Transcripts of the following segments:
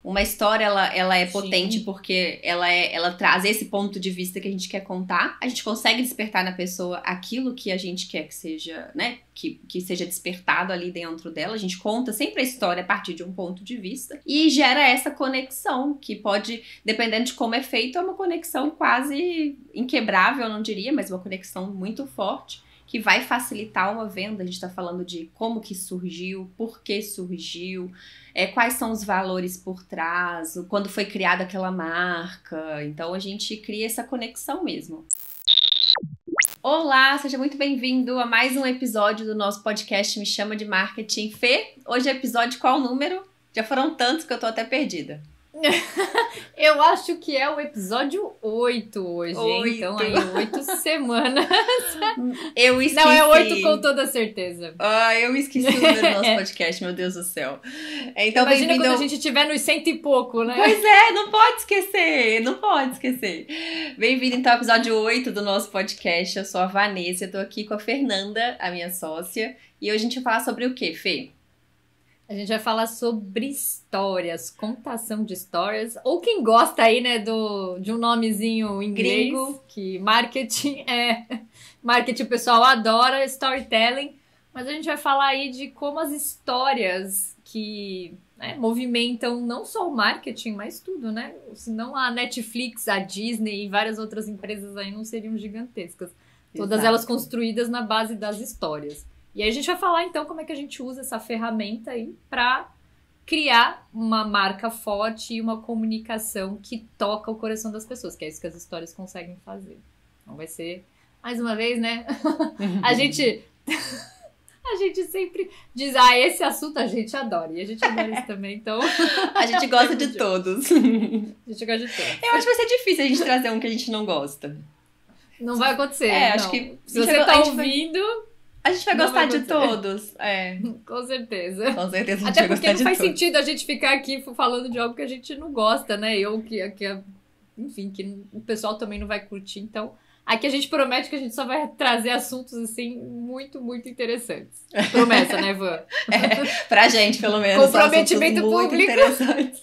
Uma história, ela é potente Sim. porque ela traz esse ponto de vista que a gente quer contar. A gente consegue despertar na pessoa aquilo que a gente quer que seja, né? Que seja despertado ali dentro dela. A gente conta sempre a história a partir de um ponto de vista. E gera essa conexão, que pode, dependendo de como é feito, é uma conexão quase inquebrável, eu não diria, mas uma conexão muito forte, que vai facilitar uma venda. A gente está falando de como que surgiu, por que surgiu, quais são os valores por trás, quando foi criada aquela marca. Então a gente cria essa conexão mesmo. Olá, seja muito bem-vindo a mais um episódio do nosso podcast Me Chama de Marketing. Fê, hoje é episódio qual número? Já foram tantos que eu tô até perdida. Eu acho que é o episódio 8 hoje, hein? Então aí 8 semanas. Eu esqueci. Não, é 8 com toda certeza. Eu esqueci o número do nosso podcast, meu Deus do céu. Então, imagina bem-vindo quando a gente tiver nos 100 e pouco, né? Pois é, não pode esquecer. Bem-vindo então ao episódio 8 do nosso podcast. Eu sou a Vanessa, eu tô aqui com a Fernanda, a minha sócia. E hoje a gente vai falar sobre o quê, Fê? A gente vai falar sobre histórias, contação de histórias, ou quem gosta aí, né, de um nomezinho em inglês, Gringo. Que marketing o pessoal adora, storytelling, mas a gente vai falar aí de como as histórias que movimentam não só o marketing, mas tudo, né? Senão a Netflix, a Disney e várias outras empresas aí não seriam gigantescas. Todas Exato. elas construídas na base das histórias. E aí a gente vai falar então como é que a gente usa essa ferramenta aí para criar uma marca forte e uma comunicação que toca o coração das pessoas, que é isso que as histórias conseguem fazer. Então vai ser, mais uma vez, né? A gente sempre diz, esse assunto a gente adora. E a gente adora isso também, então... A gente gosta de todos. A gente gosta de todos. Eu acho que vai ser difícil a gente trazer um que a gente não gosta. Não vai acontecer. Acho que... Se você tá ouvindo... A gente vai gostar de todos. Com certeza. Com certeza a gente Até vai porque gostar não de faz todos. sentido a gente ficar aqui falando de algo que a gente não gosta, né? Enfim, que o pessoal também não vai curtir. Então, aqui a gente promete que a gente só vai trazer assuntos, assim, muito, muito interessantes. Promessa, né, Van? Pra gente, pelo menos. Comprometimento são assuntos muito público. interessantes.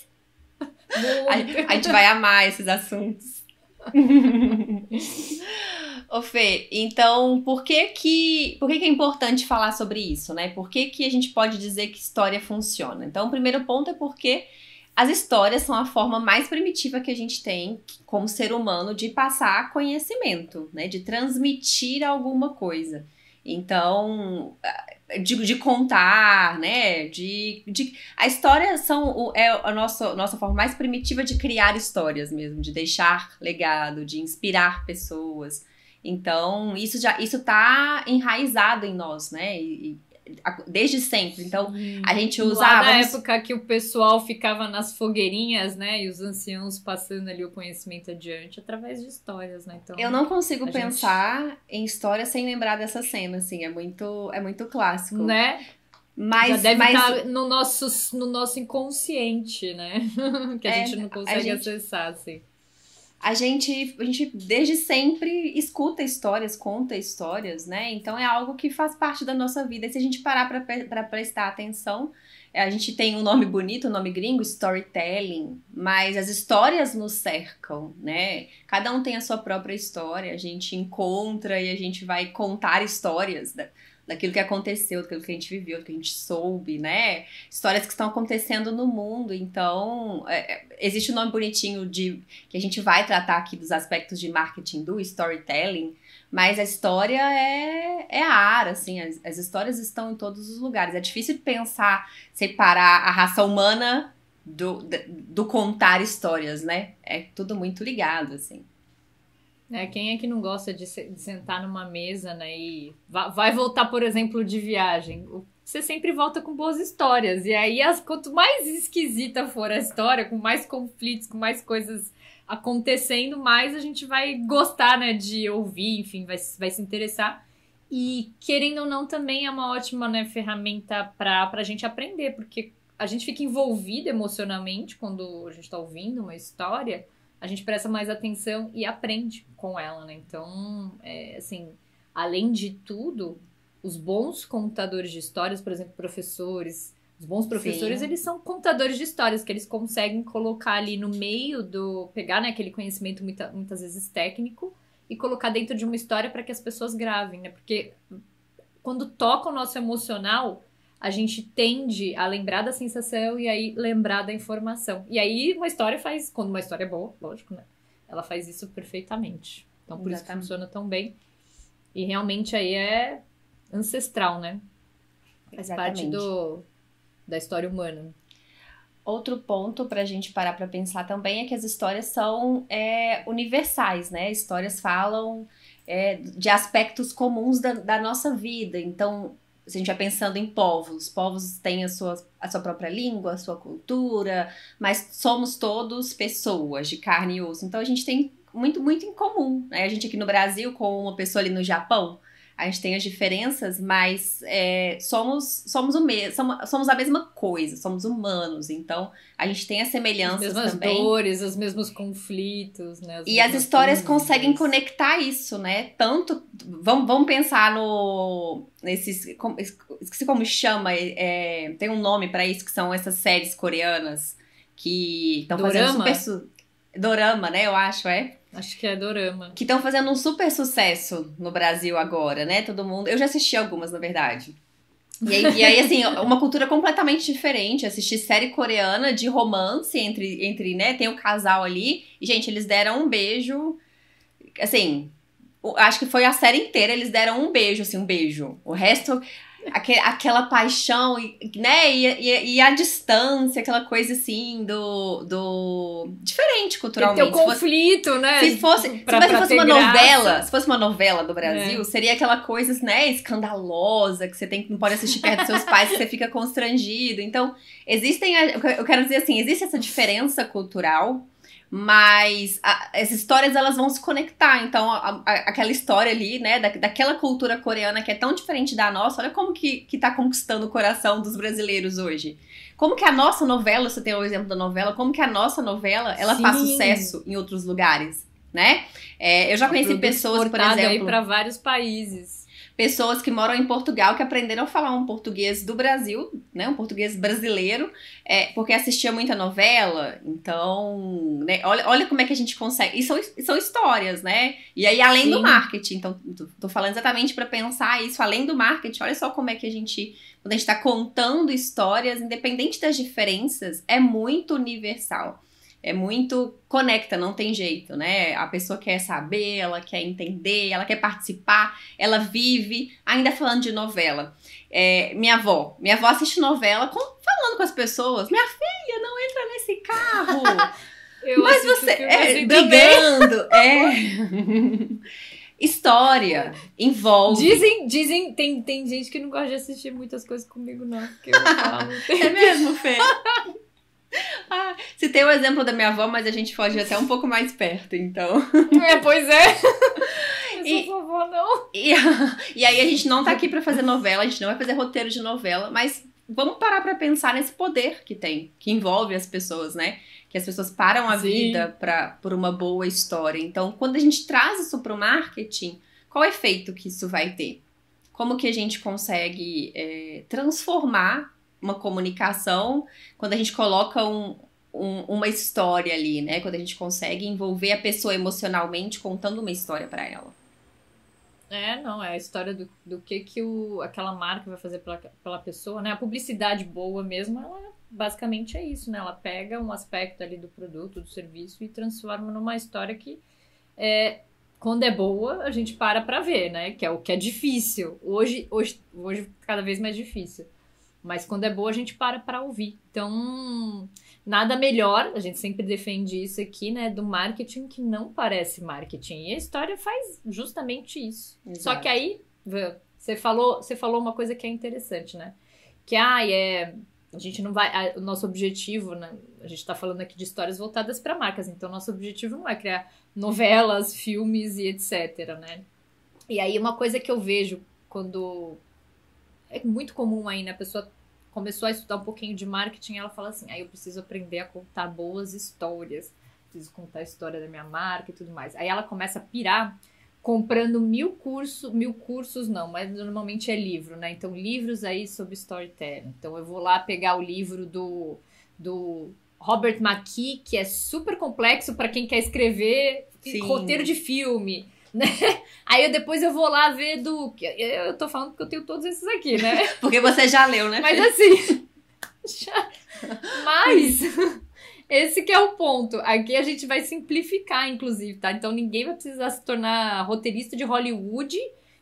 A gente vai amar esses assuntos. Ô Fê, então por que é importante falar sobre isso, né? Por que a gente pode dizer que história funciona? Então, o primeiro ponto é porque as histórias são a forma mais primitiva que a gente tem como ser humano de passar conhecimento, né? De transmitir alguma coisa. Então, de contar, né? A história é a nossa forma mais primitiva de criar histórias mesmo, de deixar legado, de inspirar pessoas. Então, isso tá enraizado em nós, né? Desde sempre. Então, a gente Lá na época que o pessoal ficava nas fogueirinhas, né? E os anciãos passando ali o conhecimento adiante através de histórias, né? Então, eu não consigo pensar em história sem lembrar dessa cena, assim. É muito clássico. Né? Mas, já deve estar no nosso inconsciente, né? Que a gente não consegue acessar, assim. A gente desde sempre escuta histórias, conta histórias, né? Então é algo que faz parte da nossa vida. E se a gente parar para prestar atenção, a gente tem um nome bonito, um nome gringo, storytelling, mas as histórias nos cercam, né? Cada um tem a sua própria história, a gente encontra e a gente vai contar histórias daquilo que aconteceu, daquilo que a gente viveu, do que a gente soube, né? Histórias que estão acontecendo no mundo. Então, existe um nome bonitinho que a gente vai tratar aqui dos aspectos de marketing do storytelling, mas a história é a ar, assim, as histórias estão em todos os lugares. É difícil pensar, separar a raça humana do contar histórias, né? É tudo muito ligado, assim. Quem é que não gosta de sentar numa mesa, né, e vai voltar, por exemplo, de viagem? Você sempre volta com boas histórias. E aí, quanto mais esquisita for a história, com mais conflitos, com mais coisas acontecendo, mais a gente vai gostar, né, de ouvir, enfim, vai se interessar. E, querendo ou não, também é uma ótima, né, ferramenta pra gente aprender, porque a gente fica envolvido emocionalmente quando a gente tá ouvindo uma história. A gente presta mais atenção e aprende com ela, né? Então, assim, além de tudo, os bons contadores de histórias, por exemplo, professores, Os bons professores, Sim. eles são contadores de histórias, que eles conseguem colocar ali no meio pegar, né, aquele conhecimento muitas vezes técnico e colocar dentro de uma história para que as pessoas gravem, né? Porque quando toca o nosso emocional, a gente tende a lembrar da sensação e aí lembrar da informação. E aí uma história faz, quando uma história é boa, lógico, né? Ela faz isso perfeitamente. Então por isso que funciona tão bem. E realmente aí é ancestral, né? Faz parte da história humana. Outro ponto para a gente parar para pensar também é que as histórias são universais, né? Histórias falam de aspectos comuns da nossa vida. Então, se a gente vai pensando em povos têm a sua própria língua, a sua cultura, mas somos todos pessoas de carne e osso. Então, a gente tem muito, muito em comum, né? A gente aqui no Brasil, com uma pessoa ali no Japão, a gente tem as diferenças, mas somos o mesmo, somos a mesma coisa, somos humanos. Então, a gente tem as semelhanças também. As mesmas dores, os mesmos conflitos, né? E as histórias conseguem conectar isso, né? Tanto. Vamos pensar nesses. Esqueci como chama. Tem um nome pra isso, que são essas séries coreanas que estão fazendo super. Dorama, né? Eu acho, Acho que é dorama. Que estão fazendo um super sucesso no Brasil agora, né? Todo mundo. Eu já assisti algumas, na verdade. E aí, assim, uma cultura completamente diferente. Assistir série coreana de romance entre, né? Tem o casal ali. E, gente, eles deram um beijo. Assim, acho que foi a série inteira. Eles deram um beijo, assim, um beijo. O resto. Aquela paixão, né? E a distância, aquela coisa assim diferente culturalmente. Tem o conflito, né? Se fosse uma novela, se fosse uma novela do Brasil, seria aquela coisa, né, escandalosa, que você não pode assistir perto dos seus pais, que você fica constrangido. Então, eu quero dizer assim, existe essa diferença cultural. Mas as histórias, elas vão se conectar. Então, aquela história ali, né, daquela cultura coreana que é tão diferente da nossa, olha como que tá conquistando o coração dos brasileiros hoje. Como que a nossa novela, você tem o exemplo da novela, como que a nossa novela, ela faz sucesso em outros lugares, né? Eu já conheci pessoas, por exemplo... aí para vários países. Pessoas que moram em Portugal, que aprenderam a falar um português do Brasil, né? Um português brasileiro, porque assistia muita novela. Então, né? Olha como é que a gente consegue... E são histórias, né? E aí, além do marketing. Então, tô falando exatamente para pensar isso. Além do marketing, olha só como é que quando a gente tá contando histórias, independente das diferenças, é muito universal. É muito conecta, não tem jeito, né? A pessoa quer saber, ela quer entender, ela quer participar, ela vive. Ainda falando de novela, minha avó assiste novela falando com as pessoas. Minha filha, não entra nesse carro. Mas você brigando, história, envolve. Dizem, tem gente que não gosta de assistir muitas coisas comigo, não. Porque eu falo. É mesmo, Fê? Citei o exemplo da minha avó, mas a gente pode ir até um pouco mais perto, então. Pois é. Eu sou vovó, não. E aí a gente não tá aqui pra fazer novela, a gente não vai fazer roteiro de novela, mas vamos parar pra pensar nesse poder que tem, que envolve as pessoas, né? Que as pessoas param a vida por uma boa história. Então, quando a gente traz isso pro marketing, qual é o efeito que isso vai ter? Como que a gente consegue transformar uma comunicação quando a gente coloca uma história ali, né? Quando a gente consegue envolver a pessoa emocionalmente contando uma história pra ela. É a história do que aquela marca vai fazer pela pessoa, né? A publicidade boa mesmo, ela basicamente é isso, né? Ela pega um aspecto ali do produto, do serviço e transforma numa história que quando é boa, a gente para ver, né? Que é o que é difícil. Hoje cada vez mais difícil. Mas quando é boa, a gente para ouvir. Então, nada melhor, a gente sempre defende isso aqui, né, do marketing que não parece marketing. E a história faz justamente isso. Exato. Só que aí, você falou uma coisa que é interessante, né? Que, a gente não vai... O nosso objetivo, né? A gente tá falando aqui de histórias voltadas para marcas, então nosso objetivo não é criar novelas, filmes e etc, né? E aí, uma coisa que eu vejo quando... É muito comum aí, né? A pessoa começou a estudar um pouquinho de marketing e ela fala assim, eu preciso aprender a contar boas histórias, preciso contar a história da minha marca e tudo mais. Aí ela começa a pirar comprando 1000 cursos não, mas normalmente é livro, né? Então, livros aí sobre storytelling. Então, eu vou lá pegar o livro do Robert McKee, que é super complexo para quem quer escrever roteiro de filme, né? Aí depois eu vou lá ver eu tô falando porque eu tenho todos esses aqui, né? Porque você já leu, né? Mas assim... Mas... Esse que é o ponto. Aqui a gente vai simplificar, inclusive, tá? Então ninguém vai precisar se tornar roteirista de Hollywood.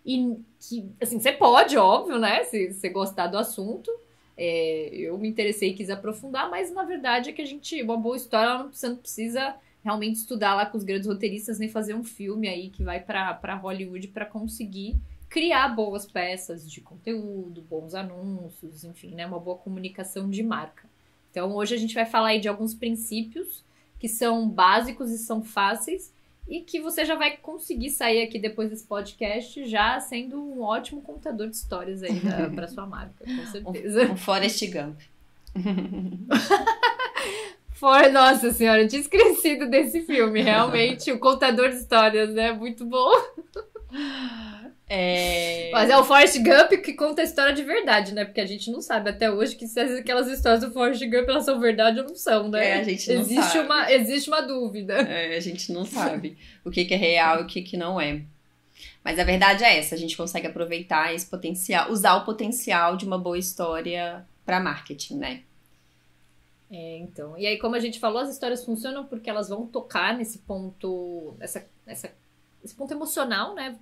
E que, assim, você pode, óbvio, né? Se você gostar do assunto. Eu me interessei e quis aprofundar, mas na verdade é que uma boa história, você não precisa realmente estudar lá com os grandes roteiristas, nem fazer um filme aí que vai pra Hollywood pra conseguir criar boas peças de conteúdo, bons anúncios, enfim, né? Uma boa comunicação de marca. Então, hoje a gente vai falar aí de alguns princípios que são básicos e são fáceis e que você já vai conseguir sair aqui depois desse podcast já sendo um ótimo contador de histórias aí para sua marca, com certeza. Um Forrest Gump. Nossa senhora, eu tinha esquecido desse filme, realmente. O contador de histórias, né? Muito bom. Mas é o Forrest Gump que conta a história de verdade, né? Porque a gente não sabe até hoje que se aquelas histórias do Forrest Gump elas são verdade ou não são, né? A gente não sabe. Existe uma dúvida. A gente não sabe o que é real e o que não é. Mas a verdade é essa, a gente consegue aproveitar esse potencial, usar o potencial de uma boa história para marketing, né? Então. E aí, como a gente falou, as histórias funcionam porque elas vão tocar nesse ponto, esse ponto emocional, né?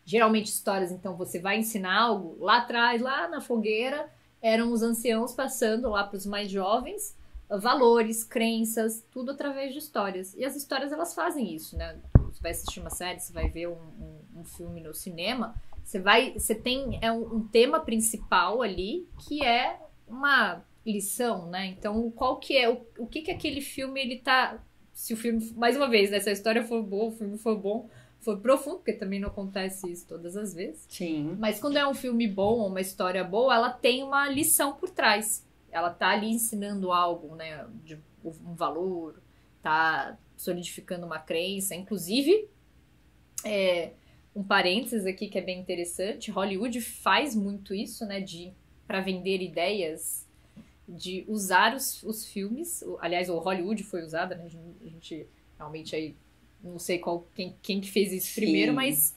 Geralmente histórias, então, você vai ensinar algo. Lá atrás, lá na fogueira, eram os anciãos passando lá para os mais jovens valores, crenças, tudo através de histórias. E as histórias, elas fazem isso, né? Você vai assistir uma série, você vai ver um filme no cinema, você tem um tema principal ali, que é uma lição, né? Então, qual que é, o que aquele filme, ele tá... Se o filme, mais uma vez, né? Se a história for boa, o filme for bom, for profundo, porque também não acontece isso todas as vezes. Sim. Mas quando é um filme bom, uma história boa, ela tem uma lição por trás. Ela tá ali ensinando algo, né? De um valor, tá solidificando uma crença. Inclusive, um parênteses aqui que é bem interessante, Hollywood faz muito isso, né? Para vender ideias, de usar os filmes. Aliás, o Hollywood foi usada, né? A gente realmente aí... Não sei quem que fez isso primeiro, mas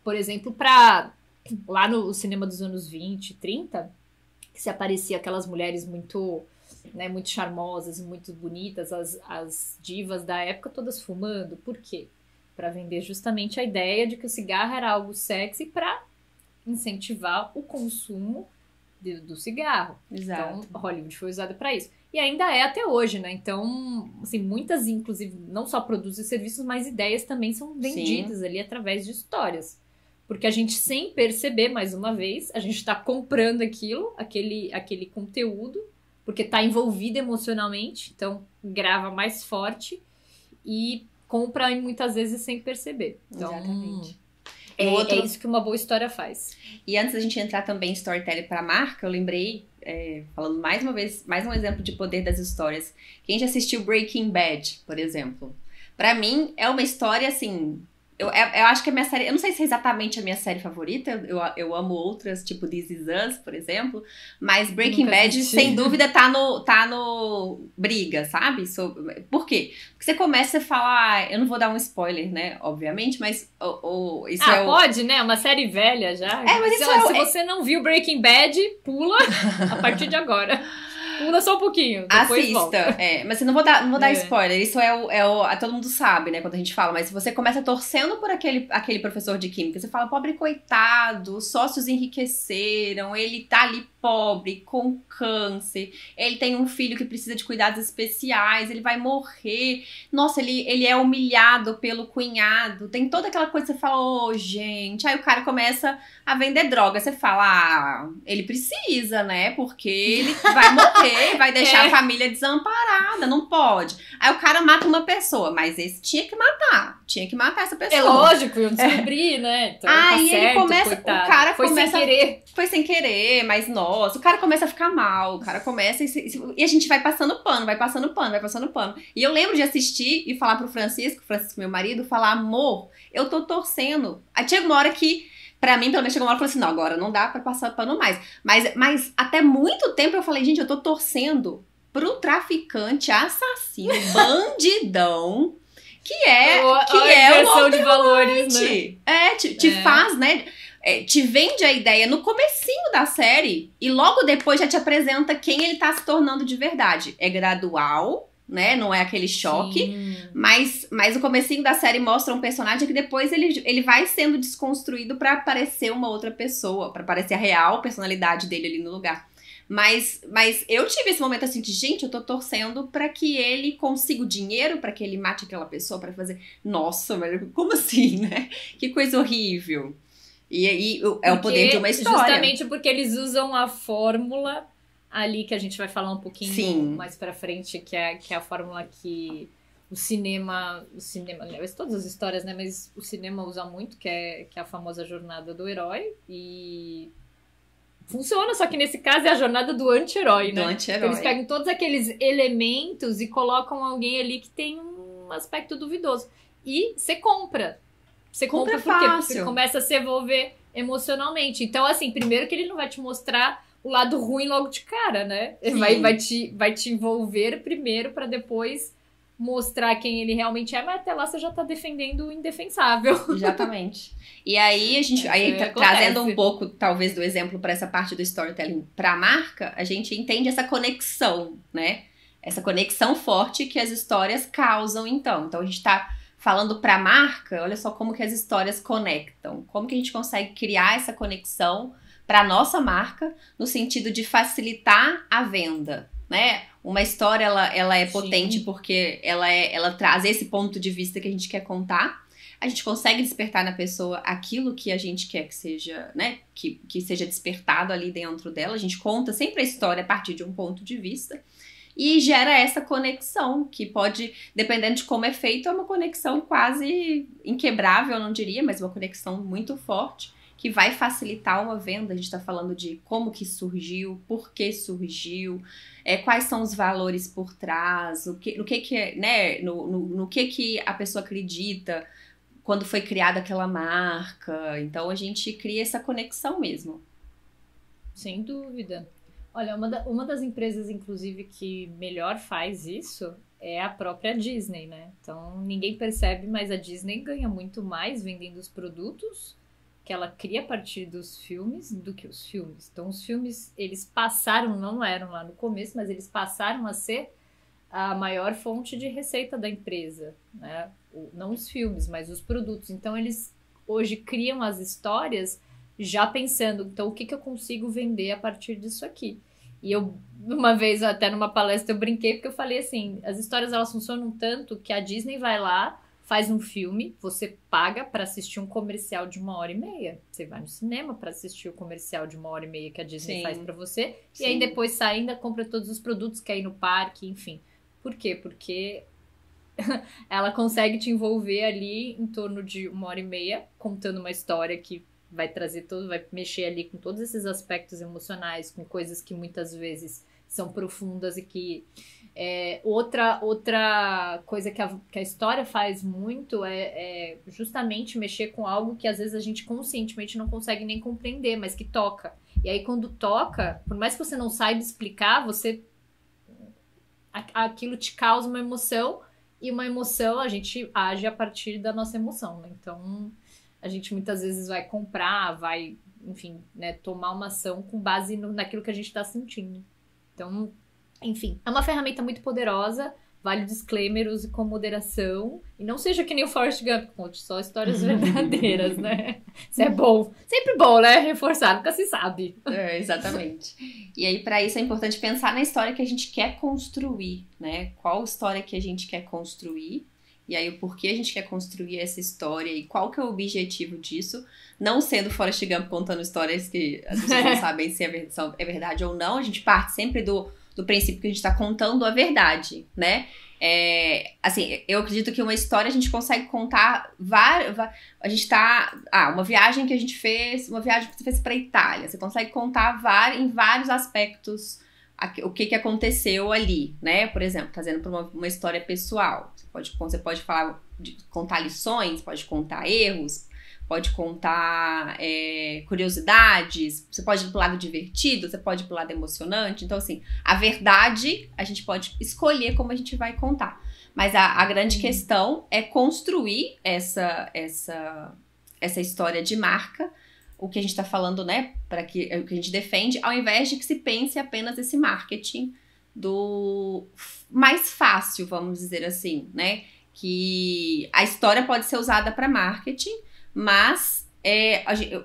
por exemplo, lá no cinema dos anos 20, 30, que se aparecia aquelas mulheres muito, né, muito charmosas, muito bonitas, as divas da época todas fumando. Por quê? Para vender justamente a ideia de que o cigarro era algo sexy para incentivar o consumo do cigarro. Exato. Então, Hollywood foi usada para isso. E ainda é até hoje, né? Então, assim, muitas, inclusive, não só produtos e serviços, mas ideias também são vendidas ali através de histórias. Porque a gente, sem perceber, mais uma vez, a gente está comprando aquele conteúdo, porque está envolvido emocionalmente, então grava mais forte e compra muitas vezes sem perceber. Então, exatamente. É isso que uma boa história faz. E antes da gente entrar também em storytelling para marca, eu lembrei, falando mais uma vez, mais um exemplo de poder das histórias. Quem já assistiu Breaking Bad, por exemplo? Para mim, é uma história assim... Eu acho que a minha série... Eu não sei se é exatamente a minha série favorita. Eu amo outras, tipo This Is Us, por exemplo. Mas Breaking Bad, sem dúvida, tá no briga, sabe? Por quê? Porque você começa a falar... Eu não vou dar um spoiler, né? Obviamente, mas... isso pode, né? Uma série velha já. Mas se você não viu Breaking Bad, pula a partir de agora. Pula só um pouquinho, depois assista, volta. Mas eu não vou dar spoiler, isso todo mundo sabe, né, quando a gente fala, mas se você começa torcendo por aquele professor de química, você fala, pobre coitado, os sócios enriqueceram, ele tá ali pobre, com câncer, ele tem um filho que precisa de cuidados especiais, ele vai morrer, nossa, ele é humilhado pelo cunhado, tem toda aquela coisa que você fala, gente, aí o cara começa a vender droga, você fala, ele precisa, né, porque ele vai morrer quê? Vai deixar a família desamparada, não pode. Aí o cara mata uma pessoa, mas esse tinha que matar essa pessoa. É lógico, eu descobri, né? Então, aí tá certo, ele começa, coitado. o cara foi começa, sem querer. Foi sem querer, mas nossa, o cara começa a ficar mal, o cara começa e a gente vai passando pano. E eu lembro de assistir e falar pro Francisco, meu marido, falar, amor, eu tô torcendo. Aí chega uma hora que, pra mim, pelo menos chegou uma hora que eu falei assim, não, agora não dá pra passar pano mais. Mas até muito tempo eu falei, gente, eu tô torcendo pro traficante, assassino, bandidão, que é inversão de valores, né? Te faz, né? Te vende a ideia no comecinho da série e logo depois já te apresenta quem ele tá se tornando de verdade. É gradual, né? Não é aquele choque, mas o comecinho da série mostra um personagem que depois ele vai sendo desconstruído pra aparecer uma outra pessoa, pra aparecer a real personalidade dele ali no lugar. Mas eu tive esse momento assim de, gente, eu tô torcendo pra que ele consiga o dinheiro, pra que ele mate aquela pessoa, pra fazer... Nossa, velho, como assim, né? Que coisa horrível. E aí é o poder de uma história. Justamente porque eles usam a fórmula ali, que a gente vai falar um pouquinho mais pra frente, que é a fórmula que o cinema, todas as histórias, né? Mas o cinema usa muito, que é a famosa jornada do herói. E funciona, só que nesse caso é a jornada do anti-herói, né? Anti-herói. Eles pegam todos aqueles elementos e colocam alguém ali que tem um aspecto duvidoso. E você compra. Você compra por quê? Porque você começa a se envolver emocionalmente. Então, assim, primeiro que ele não vai te mostrar o lado ruim logo de cara, né? Ele vai te envolver primeiro pra depois mostrar quem ele realmente é, mas até lá você já tá defendendo o indefensável. Exatamente. E aí, trazendo um pouco, talvez, do exemplo pra essa parte do storytelling pra marca, a gente entende essa conexão, né? Essa conexão forte que as histórias causam, então. Então, a gente tá falando pra marca, olha só como que as histórias conectam. Como que a gente consegue criar essa conexão pra nossa marca, no sentido de facilitar a venda, né? Uma história, ela é potente porque ela traz esse ponto de vista que a gente quer contar. A gente consegue despertar na pessoa aquilo que a gente quer que seja, né? Que seja despertado ali dentro dela. A gente conta sempre a história a partir de um ponto de vista. E gera essa conexão, que pode, dependendo de como é feito, é uma conexão quase inquebrável, eu não diria, mas uma conexão muito forte, que vai facilitar uma venda. A gente está falando de como que surgiu, por que surgiu, quais são os valores por trás, no que a pessoa acredita quando foi criada aquela marca. Então a gente cria essa conexão mesmo. Sem dúvida. Olha, uma das empresas, inclusive, que melhor faz isso é a própria Disney, né? Então, ninguém percebe, mas a Disney ganha muito mais vendendo os produtos que ela cria a partir dos filmes do que os filmes. Então, os filmes, eles passaram, não eram lá no começo, mas eles passaram a ser a maior fonte de receita da empresa, né? Não os filmes, mas os produtos. Então, eles hoje criam as histórias já pensando, então, o que eu consigo vender a partir disso aqui? E eu, uma vez, até numa palestra, eu brinquei, porque eu falei assim, as histórias, elas funcionam tanto que a Disney vai lá, faz um filme, você paga pra assistir um comercial de 1h30. Você vai no cinema pra assistir o comercial de 1h30 que a Disney faz pra você, e aí depois sai, ainda compra todos os produtos que aí no parque, enfim. Por quê? Porque ela consegue te envolver ali em torno de 1h30, contando uma história que vai trazer todo, vai mexer ali com todos esses aspectos emocionais, com coisas que muitas vezes são profundas e que outra coisa que a história faz muito é justamente mexer com algo que às vezes a gente conscientemente não consegue nem compreender, mas que toca. E aí quando toca, por mais que você não saiba explicar, aquilo te causa uma emoção, e uma emoção a gente age a partir da nossa emoção, né? Então a gente muitas vezes vai comprar, vai, enfim, né, tomar uma ação com base naquilo que a gente está sentindo. Então, enfim, é uma ferramenta muito poderosa, vale disclaimer, use com moderação, e não seja que nem o Forrest Gump, conte só histórias verdadeiras, né? Isso é bom. Sempre bom, né? Reforçar, nunca se sabe. Exatamente. E aí, para isso, é importante pensar na história que a gente quer construir, né? Qual história que a gente quer construir, e aí o porquê a gente quer construir essa história e qual que é o objetivo disso, não sendo Forrest Gump contando histórias que as pessoas não sabem se é verdade ou não. A gente parte sempre do do princípio que a gente está contando a verdade, né? Assim, eu acredito que uma história a gente consegue contar a gente tá... uma viagem que a gente fez, uma viagem que você fez pra Itália. Você consegue contar em vários aspectos o que aconteceu ali, né? Por exemplo, trazendo para uma história pessoal. Você pode contar lições, pode contar erros, pode contar curiosidades, você pode ir pro lado divertido, você pode ir pro lado emocionante. Então, assim, a verdade a gente pode escolher como a gente vai contar. Mas a grande questão é construir essa história de marca, o que a gente tá falando, né, o que a gente defende, ao invés de que se pense apenas esse marketing do mais fácil, vamos dizer assim, né, que a história pode ser usada para marketing, mas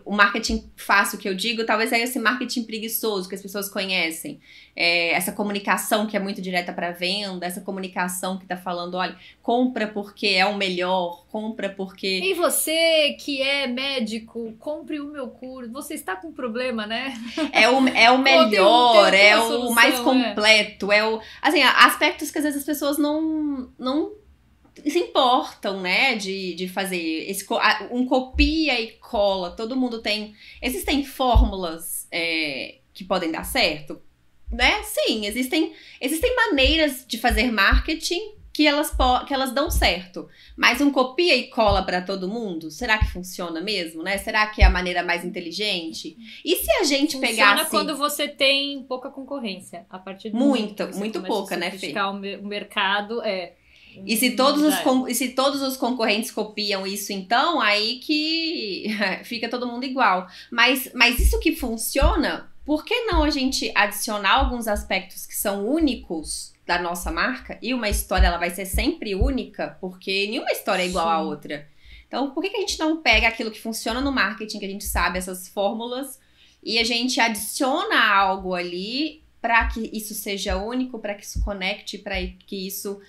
o marketing fácil que eu digo, talvez é esse marketing preguiçoso que as pessoas conhecem. Essa comunicação que é muito direta para venda, essa comunicação que tá falando, olha, compra porque é o melhor, compra porque... E você que é médico, compre o meu curso. Você está com problema, né? É o melhor, é o mais completo, assim, aspectos que às vezes as pessoas não se importam, né, de fazer um copia e cola. Todo mundo tem... Existem fórmulas que podem dar certo, né? Sim, existem maneiras de fazer marketing que elas dão certo. Mas um copia e cola para todo mundo, será que funciona mesmo, né? Será que é a maneira mais inteligente? E se a gente pegasse... Funciona quando você tem pouca concorrência. A partir do muito pouca, né, Fê? O mercado, E se todos os concorrentes copiam isso, então, aí que fica todo mundo igual. Mas isso que funciona, por que não a gente adicionar alguns aspectos que são únicos da nossa marca? E uma história, ela vai ser sempre única, porque nenhuma história é igual à outra. Então, por que a gente não pega aquilo que funciona no marketing, que a gente sabe, essas fórmulas, e a gente adiciona algo ali para que isso seja único, para que isso conecte, para que isso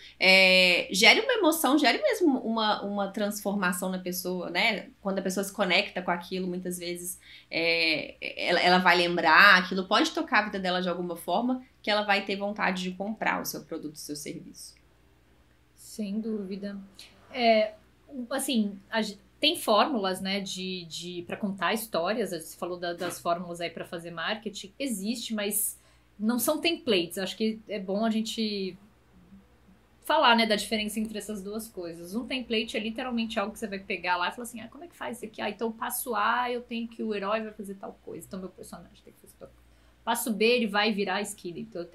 gere uma emoção, gere mesmo uma transformação na pessoa, né? Quando a pessoa se conecta com aquilo, muitas vezes ela vai lembrar, aquilo pode tocar a vida dela de alguma forma, que ela vai ter vontade de comprar o seu produto, o seu serviço. Sem dúvida. Assim, tem fórmulas, né, para contar histórias. Você falou das fórmulas aí para fazer marketing. Existe, mas não são templates. Acho que é bom a gente falar, né, da diferença entre essas duas coisas. Um template é literalmente algo que você vai pegar lá e falar assim, como é que faz isso aqui? Então, passo A, eu tenho que o herói vai fazer tal coisa. Então, meu personagem tem que fazer tal coisa. Passo B, ele vai virar a esquina. Então,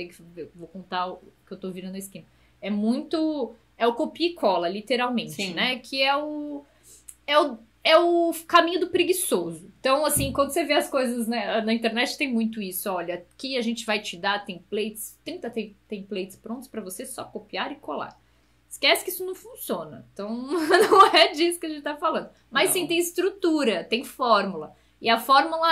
vou contar o que eu tô virando a esquina. É o copia e cola, literalmente, Sim. né? Que é o caminho do preguiçoso. Então, assim, quando você vê as coisas, né, na internet tem muito isso. Olha, aqui a gente vai te dar templates, 30 templates prontos para você só copiar e colar. Esquece que isso não funciona. Então, não é disso que a gente tá falando. Mas sim, tem estrutura, tem fórmula. E a fórmula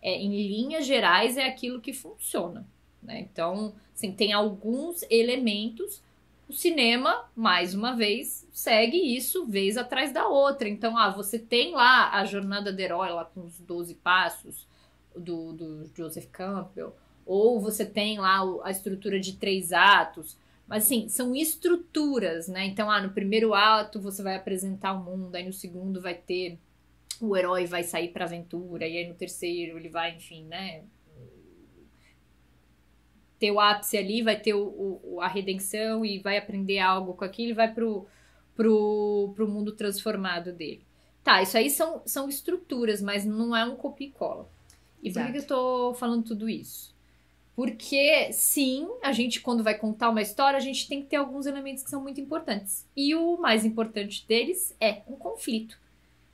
em linhas gerais, é aquilo que funciona, né? Então, assim, tem alguns elementos. O cinema, mais uma vez, segue isso vez atrás da outra. Então, você tem lá a jornada do herói, lá com os 12 passos do Joseph Campbell, ou você tem lá a estrutura de 3 atos. Mas, assim, são estruturas, né? Então, no primeiro ato você vai apresentar o mundo, aí no segundo vai ter o herói vai sair pra aventura, e aí no terceiro ele vai, enfim, né? Ter o ápice ali, vai ter a redenção e vai aprender algo com aquilo e vai pro mundo transformado dele. Tá, isso aí são estruturas, mas não é um copia e cola. E por que eu tô falando tudo isso? Porque, sim, a gente, quando vai contar uma história, a gente tem que ter alguns elementos que são muito importantes. E o mais importante deles é um conflito.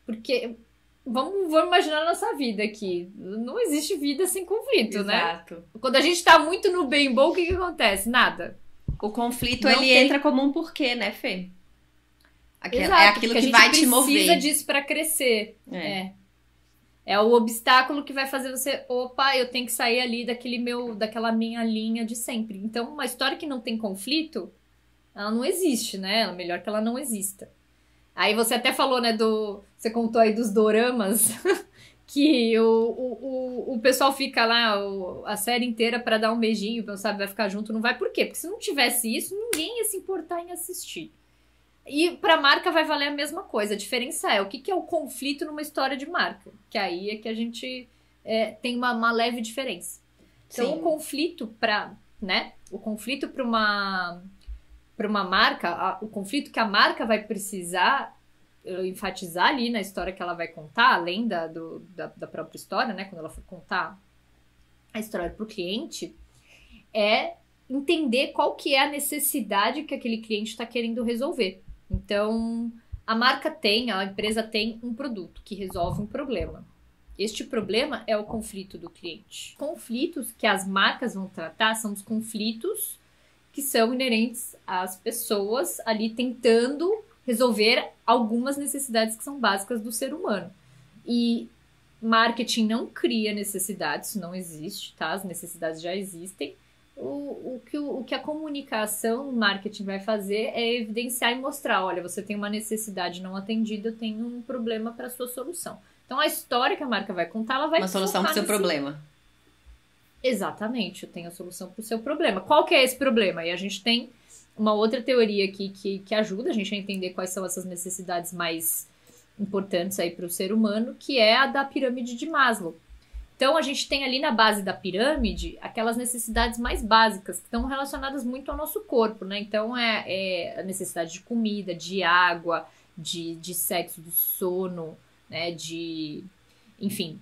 Porque... Vamos imaginar a nossa vida aqui. Não existe vida sem conflito, Exato. Né? Quando a gente tá muito no bem bom, o que acontece? Nada. O conflito, entra como um porquê, né, Fê? Exato, é aquilo que vai te mover. Precisa disso pra crescer. É o obstáculo que vai fazer você... Opa, eu tenho que sair ali daquela minha linha de sempre. Então, uma história que não tem conflito, ela não existe, né? É melhor que ela não exista. Aí você até falou, né, você contou aí dos doramas, que o pessoal fica lá a série inteira pra dar um beijinho, sabe, vai ficar junto, não vai. Por quê? Porque se não tivesse isso, ninguém ia se importar em assistir. E pra marca vai valer a mesma coisa. A diferença é o que é o conflito numa história de marca. Que aí é que a gente tem uma leve diferença. Então, Sim. o conflito para uma marca, o conflito que a marca vai precisar enfatizar ali na história que ela vai contar, além da própria história, né? Quando ela for contar a história para o cliente, é entender qual que é a necessidade que aquele cliente está querendo resolver. Então, a empresa tem um produto que resolve um problema. Este problema é o conflito do cliente. Conflitos que as marcas vão tratar são os conflitos que são inerentes às pessoas ali tentando resolver algumas necessidades que são básicas do ser humano. E marketing não cria necessidades, isso não existe, tá? As necessidades já existem. O que a comunicação, o marketing vai fazer é evidenciar e mostrar, olha, você tem uma necessidade não atendida, eu tenho um problema para a sua solução. Então, a história que a marca vai contar, ela vai uma solução para o seu problema. Exatamente, eu tenho a solução para o seu problema. Qual que é esse problema? E a gente tem uma outra teoria aqui que ajuda a gente a entender quais são essas necessidades mais importantes aí para o ser humano, que é a da pirâmide de Maslow. Então, a gente tem ali na base da pirâmide aquelas necessidades mais básicas, que estão relacionadas muito ao nosso corpo, né? Então, é a necessidade de comida, de água, de sexo, de sono, né? Enfim,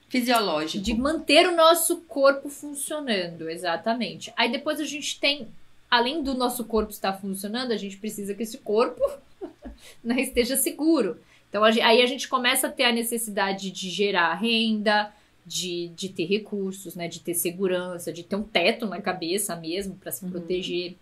fisiológico. De manter o nosso corpo funcionando, exatamente. Aí depois a gente tem, além do nosso corpo estar funcionando, a gente precisa que esse corpo né, esteja seguro. Então, aí a gente começa a ter a necessidade de gerar renda, de ter recursos, né, de ter segurança, de ter um teto na cabeça mesmo para se proteger,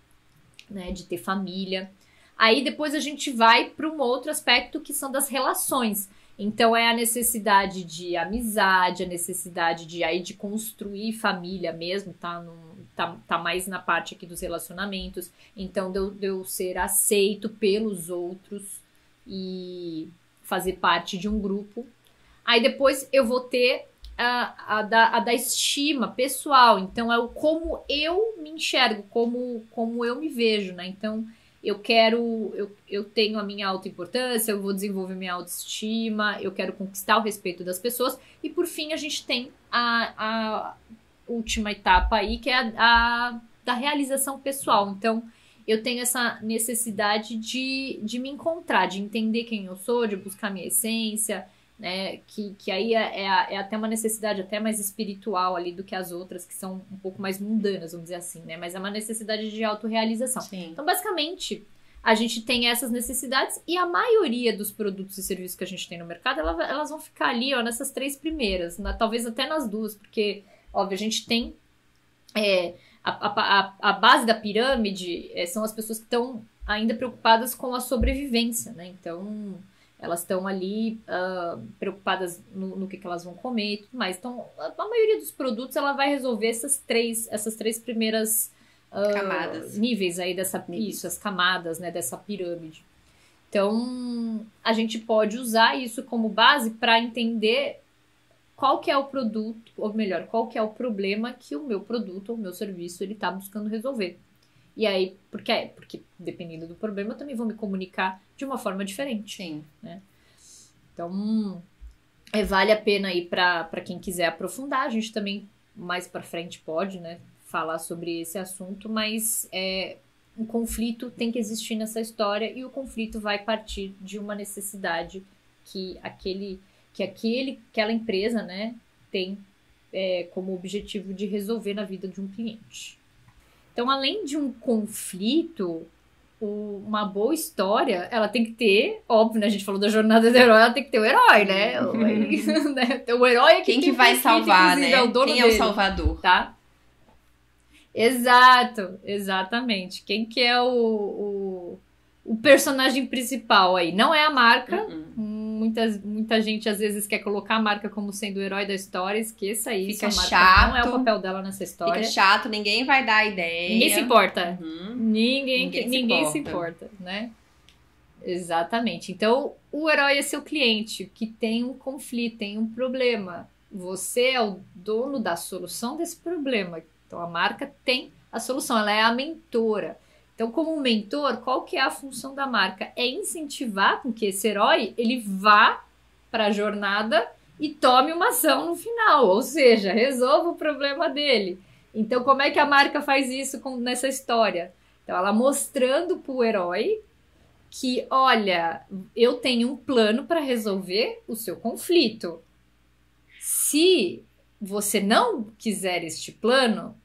né, de ter família. Aí depois a gente vai para um outro aspecto que são das relações. Então é a necessidade de amizade, a necessidade de construir família mesmo, tá mais na parte aqui dos relacionamentos. Então de eu ser aceito pelos outros e fazer parte de um grupo. Aí depois eu vou ter a da estima pessoal. Então é o como eu me enxergo, como eu me vejo, né? Então eu tenho a minha autoimportância, eu vou desenvolver minha autoestima, eu quero conquistar o respeito das pessoas. E por fim a gente tem a última etapa aí, que é a da realização pessoal. Então eu tenho essa necessidade de me encontrar, de entender quem eu sou, de buscar minha essência, né? Que aí é até uma necessidade até mais espiritual ali do que as outras, que são um pouco mais mundanas, vamos dizer assim, né? Mas é uma necessidade de autorrealização. Sim. Então, basicamente, a gente tem essas necessidades e a maioria dos produtos e serviços que a gente tem no mercado, elas vão ficar ali, ó, nessas 3 primeiras, talvez até nas 2, porque, óbvio, a gente tem a base da pirâmide, são as pessoas que estão ainda preocupadas com a sobrevivência, né? Então elas estão ali preocupadas no que elas vão comer e tudo mais. Então, a maioria dos produtos ela vai resolver essas três primeiras camadas. Níveis aí as camadas, né, dessa pirâmide. Então, a gente pode usar isso como base para entender qual que é o produto, ou melhor, qual que é o problema que o meu produto ou o meu serviço ele está buscando resolver. E aí, porque dependendo do problema, eu também vou me comunicar de uma forma diferente. Sim. Né? Então, vale a pena aí para quem quiser aprofundar. A gente também, mais para frente, pode, né, falar sobre esse assunto, mas um conflito tem que existir nessa história e o conflito vai partir de uma necessidade que aquela empresa, né, tem como objetivo de resolver na vida de um cliente. Então, além de um conflito, uma boa história, ela tem que ter, óbvio, né? A gente falou da jornada do herói, ela tem que ter o herói, né? O herói é quem que vai salvar, né? É o dono quem dele, é o salvador, tá? Exato, exatamente. Quem que é o personagem principal aí? Não é a marca. Muita gente às vezes quer colocar a marca como sendo o herói da história, esqueça isso. Fica a marca chato, não é o papel dela nessa história. Fica chato, ninguém vai dar ideia. Ninguém se importa. Ninguém se importa. importa, né? Exatamente. Então, o herói é seu cliente, que tem um conflito, tem um problema. Você é o dono da solução desse problema. Então, a marca tem a solução, ela é a mentora. Então, como mentor, qual que é a função da marca? É incentivar com que esse herói, ele vá para a jornada e tome uma ação no final, ou seja, resolva o problema dele. Então, como é que a marca faz isso nessa história? Então, ela mostrando para o herói que, olha, eu tenho um plano para resolver o seu conflito. Se você não quiser este plano,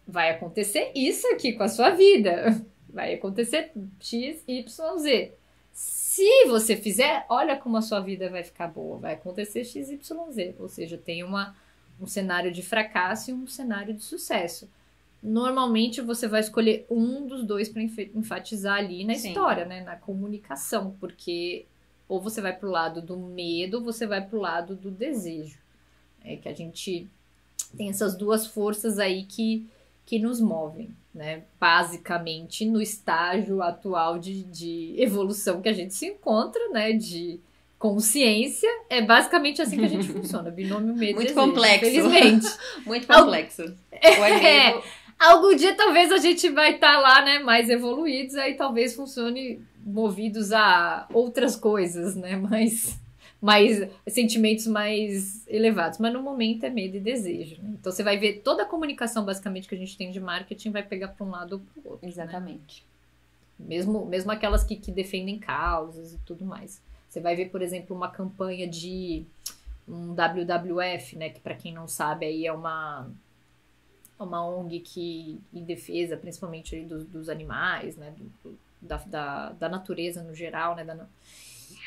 vai acontecer isso aqui com a sua vida. Vai acontecer X, Y, Z. Se você fizer, olha como a sua vida vai ficar boa. Vai acontecer X, Y, Z. Ou seja, tem um cenário de fracasso e um cenário de sucesso. Normalmente você vai escolher um dos dois para enfatizar ali na história, né? Na comunicação. Porque ou você vai pro lado do medo ou você vai pro lado do desejo. É que a gente tem essas duas forças aí que nos movem, né? Basicamente, no estágio atual de evolução que a gente se encontra, né? De consciência, é basicamente assim que a gente funciona. Binômio medo muito desejo, complexo. Infelizmente. Muito complexo. Algum dia talvez a gente vai estar lá, né? Mais evoluídos, aí talvez funcione movidos a outras coisas, né? Mais sentimentos mais elevados, mas no momento é medo e desejo, né? Então você vai ver toda a comunicação basicamente que a gente tem de marketing vai pegar para um lado ou para o outro. Exatamente. Né? Mesmo aquelas que defendem causas e tudo mais. Você vai ver, por exemplo, uma campanha de um WWF, né? Que para quem não sabe aí é uma ONG que em defesa principalmente aí dos animais, né? Da natureza no geral, né?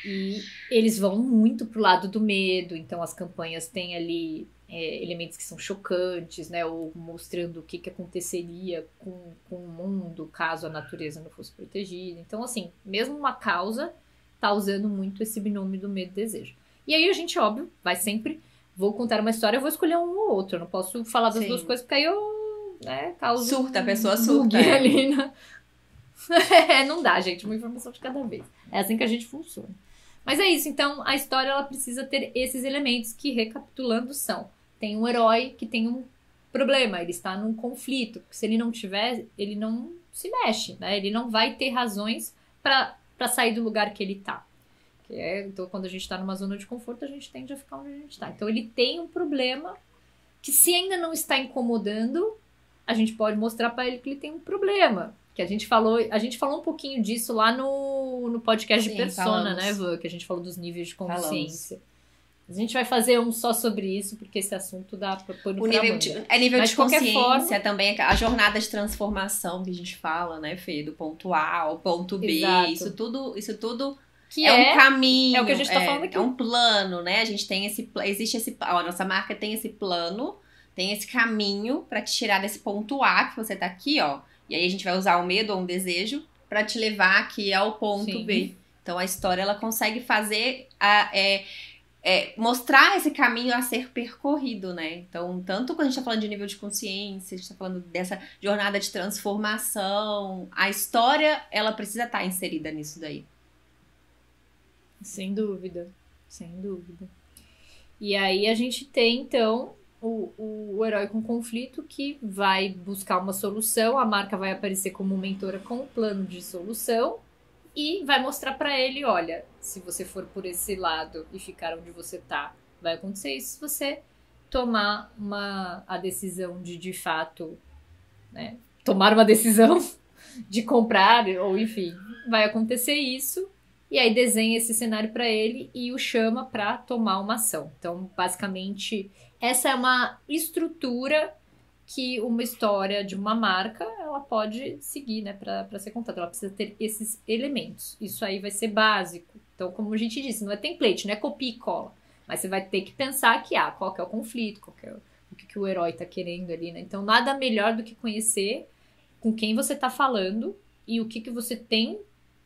E eles vão muito pro lado do medo, então as campanhas têm ali elementos que são chocantes, né? Ou mostrando o que aconteceria com o mundo caso a natureza não fosse protegida. Então, assim, mesmo uma causa tá usando muito esse binômio do medo e desejo. E aí a gente, óbvio, vai sempre... Vou contar uma história, eu vou escolher um ou outro. Eu não posso falar das duas coisas, porque aí eu causo... Surta, a pessoa surta. Ali, né? Não dá, gente. Uma informação de cada vez. É assim que a gente funciona. Mas é isso, então a história ela precisa ter esses elementos que, recapitulando, são: tem um herói que tem um problema, ele está num conflito, se ele não tiver, ele não se mexe, né? Ele não vai ter razões para sair do lugar que ele está. Então, quando a gente está numa zona de conforto, a gente tende a ficar onde a gente está. Então, ele tem um problema que, se ainda não está incomodando, a gente pode mostrar para ele que ele tem um problema. Que a gente falou um pouquinho disso lá no podcast de Persona, né, Vã? Que a gente falou dos níveis de consciência. A gente vai fazer um só sobre isso, porque esse assunto dá para pôr no nível de consciência também, a jornada de transformação que a gente fala, né, Fê? Do ponto A ao ponto B. Exato. Isso tudo que um caminho. É o que a gente tá falando aqui. É um plano, né? A gente tem a nossa marca tem esse plano, tem esse caminho para te tirar desse ponto A, que você tá aqui, ó. E aí a gente vai usar o medo ou um desejo para te levar aqui ao ponto B. Então a história ela consegue fazer mostrar esse caminho a ser percorrido, né? Então, tanto quando a gente tá falando de nível de consciência, a gente tá falando dessa jornada de transformação, a história ela precisa estar inserida nisso daí. Sem dúvida, sem dúvida. E aí a gente tem, então, o herói com conflito que vai buscar uma solução, a marca vai aparecer como mentora com um plano de solução e vai mostrar pra ele, olha, se você for por esse lado e ficar onde você tá, vai acontecer isso. Se você tomar a decisão de fato, né, tomar uma decisão de comprar, ou enfim, vai acontecer isso. E aí desenha esse cenário para ele e o chama para tomar uma ação. Então, basicamente, essa é uma estrutura que uma história de uma marca ela pode seguir, né, para ser contada. Ela precisa ter esses elementos. Isso aí vai ser básico. Então, como a gente disse, não é template, não é copia e cola. Mas você vai ter que pensar que, qual que é o conflito, qual que é o que o herói tá querendo ali, né? Então, nada melhor do que conhecer com quem você tá falando e o que você tem.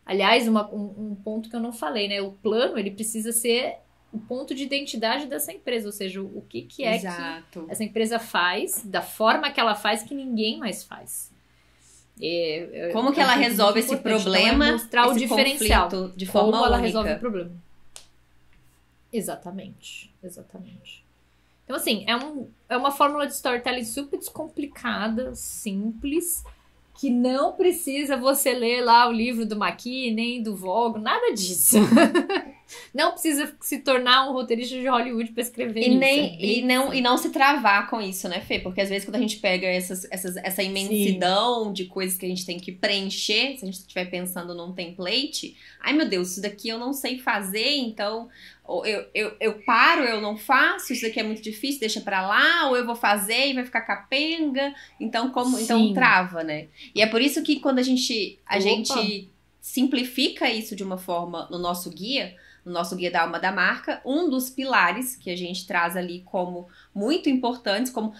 Aliás, um ponto que eu não falei, né? O plano, ele precisa ser o ponto de identidade dessa empresa. Ou seja, o que Exato. Que essa empresa faz, da forma que ela faz, que ninguém mais faz. Como que ela resolve esse problema, então, mostrar o diferencial de forma como ela única. resolve o problema. Exatamente. Então, assim, é uma fórmula de storytelling super descomplicada, simples, que não precisa você ler lá o livro do Maqui, nem do Vogo, nada disso. Não precisa se tornar um roteirista de Hollywood para escrever e não se travar com isso, né, Fê? Porque às vezes quando a gente pega essa imensidão de coisas que a gente tem que preencher, se a gente estiver pensando num template, ai meu Deus, isso daqui eu não sei fazer, então ou eu paro, eu não faço, isso daqui é muito difícil, deixa pra lá, ou eu vou fazer e vai ficar capenga, então então trava, né? E é por isso que quando a gente simplifica isso de uma forma no nosso guia da alma da marca, um dos pilares que a gente traz ali como muito importantes, como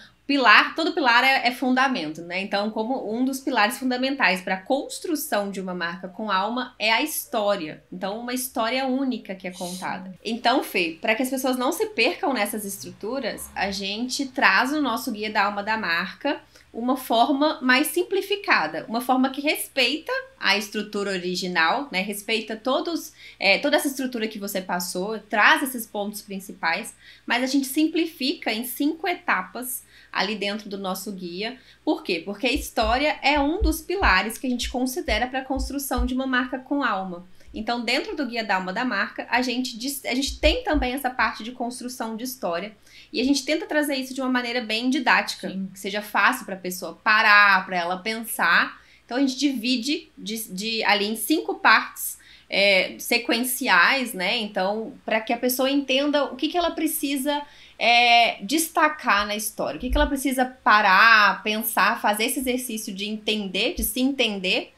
todo pilar é fundamento, né? Então, como um dos pilares fundamentais para a construção de uma marca com alma é a história. Então, uma história única que é contada. Então, Fê, para que as pessoas não se percam nessas estruturas, a gente traz no nosso guia da alma da marca uma forma mais simplificada, uma forma que respeita a estrutura original, né? Respeita toda essa estrutura que você passou, traz esses pontos principais, mas a gente simplifica em 5 etapas ali dentro do nosso guia. Por quê? Porque a história é um dos pilares que a gente considera para a construção de uma marca com alma. Então, dentro do guia da alma da marca, a gente tem também essa parte de construção de história. E a gente tenta trazer isso de uma maneira bem didática, que seja fácil para a pessoa parar, para ela pensar. Então, a gente divide ali em 5 partes sequenciais, né? Então, para que a pessoa entenda o que ela precisa destacar na história. O que ela precisa parar, pensar, fazer esse exercício de entender, de se entender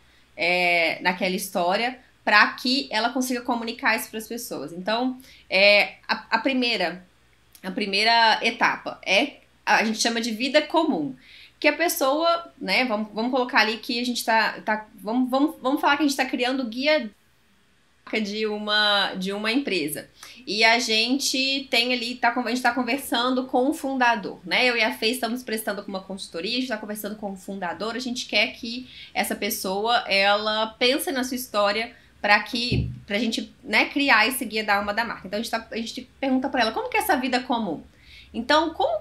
naquela história, para que ela consiga comunicar isso para as pessoas. Então, a primeira etapa a gente chama de vida comum. Que a pessoa, né, vamos colocar ali que a gente vamos falar que a gente está criando o guia de uma empresa. E a gente tem ali, a gente está conversando com o fundador, né? Eu e a Fê estamos prestando com uma consultoria, a gente está conversando com o fundador, a gente quer que essa pessoa, ela pense na sua história pra gente, né, criar esse guia da alma da marca. Então a gente pergunta pra ela, como que é essa vida comum? Então, como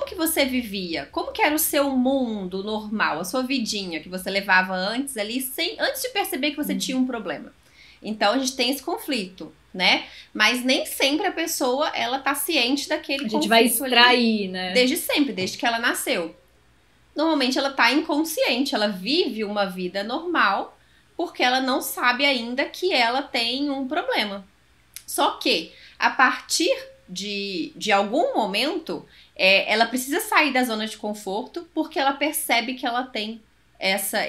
que você vivia? Como que era o seu mundo normal, a sua vidinha que você levava antes ali, antes de perceber que você tinha um problema? Então, a gente tem esse conflito, né? Mas nem sempre a pessoa, ela tá ciente daquele conflito. A gente vai extrair, né? Desde sempre, desde que ela nasceu. Normalmente, ela tá inconsciente, ela vive uma vida normal, porque ela não sabe ainda que ela tem um problema. Só que, a partir de algum momento, ela precisa sair da zona de conforto, porque ela percebe que ela tem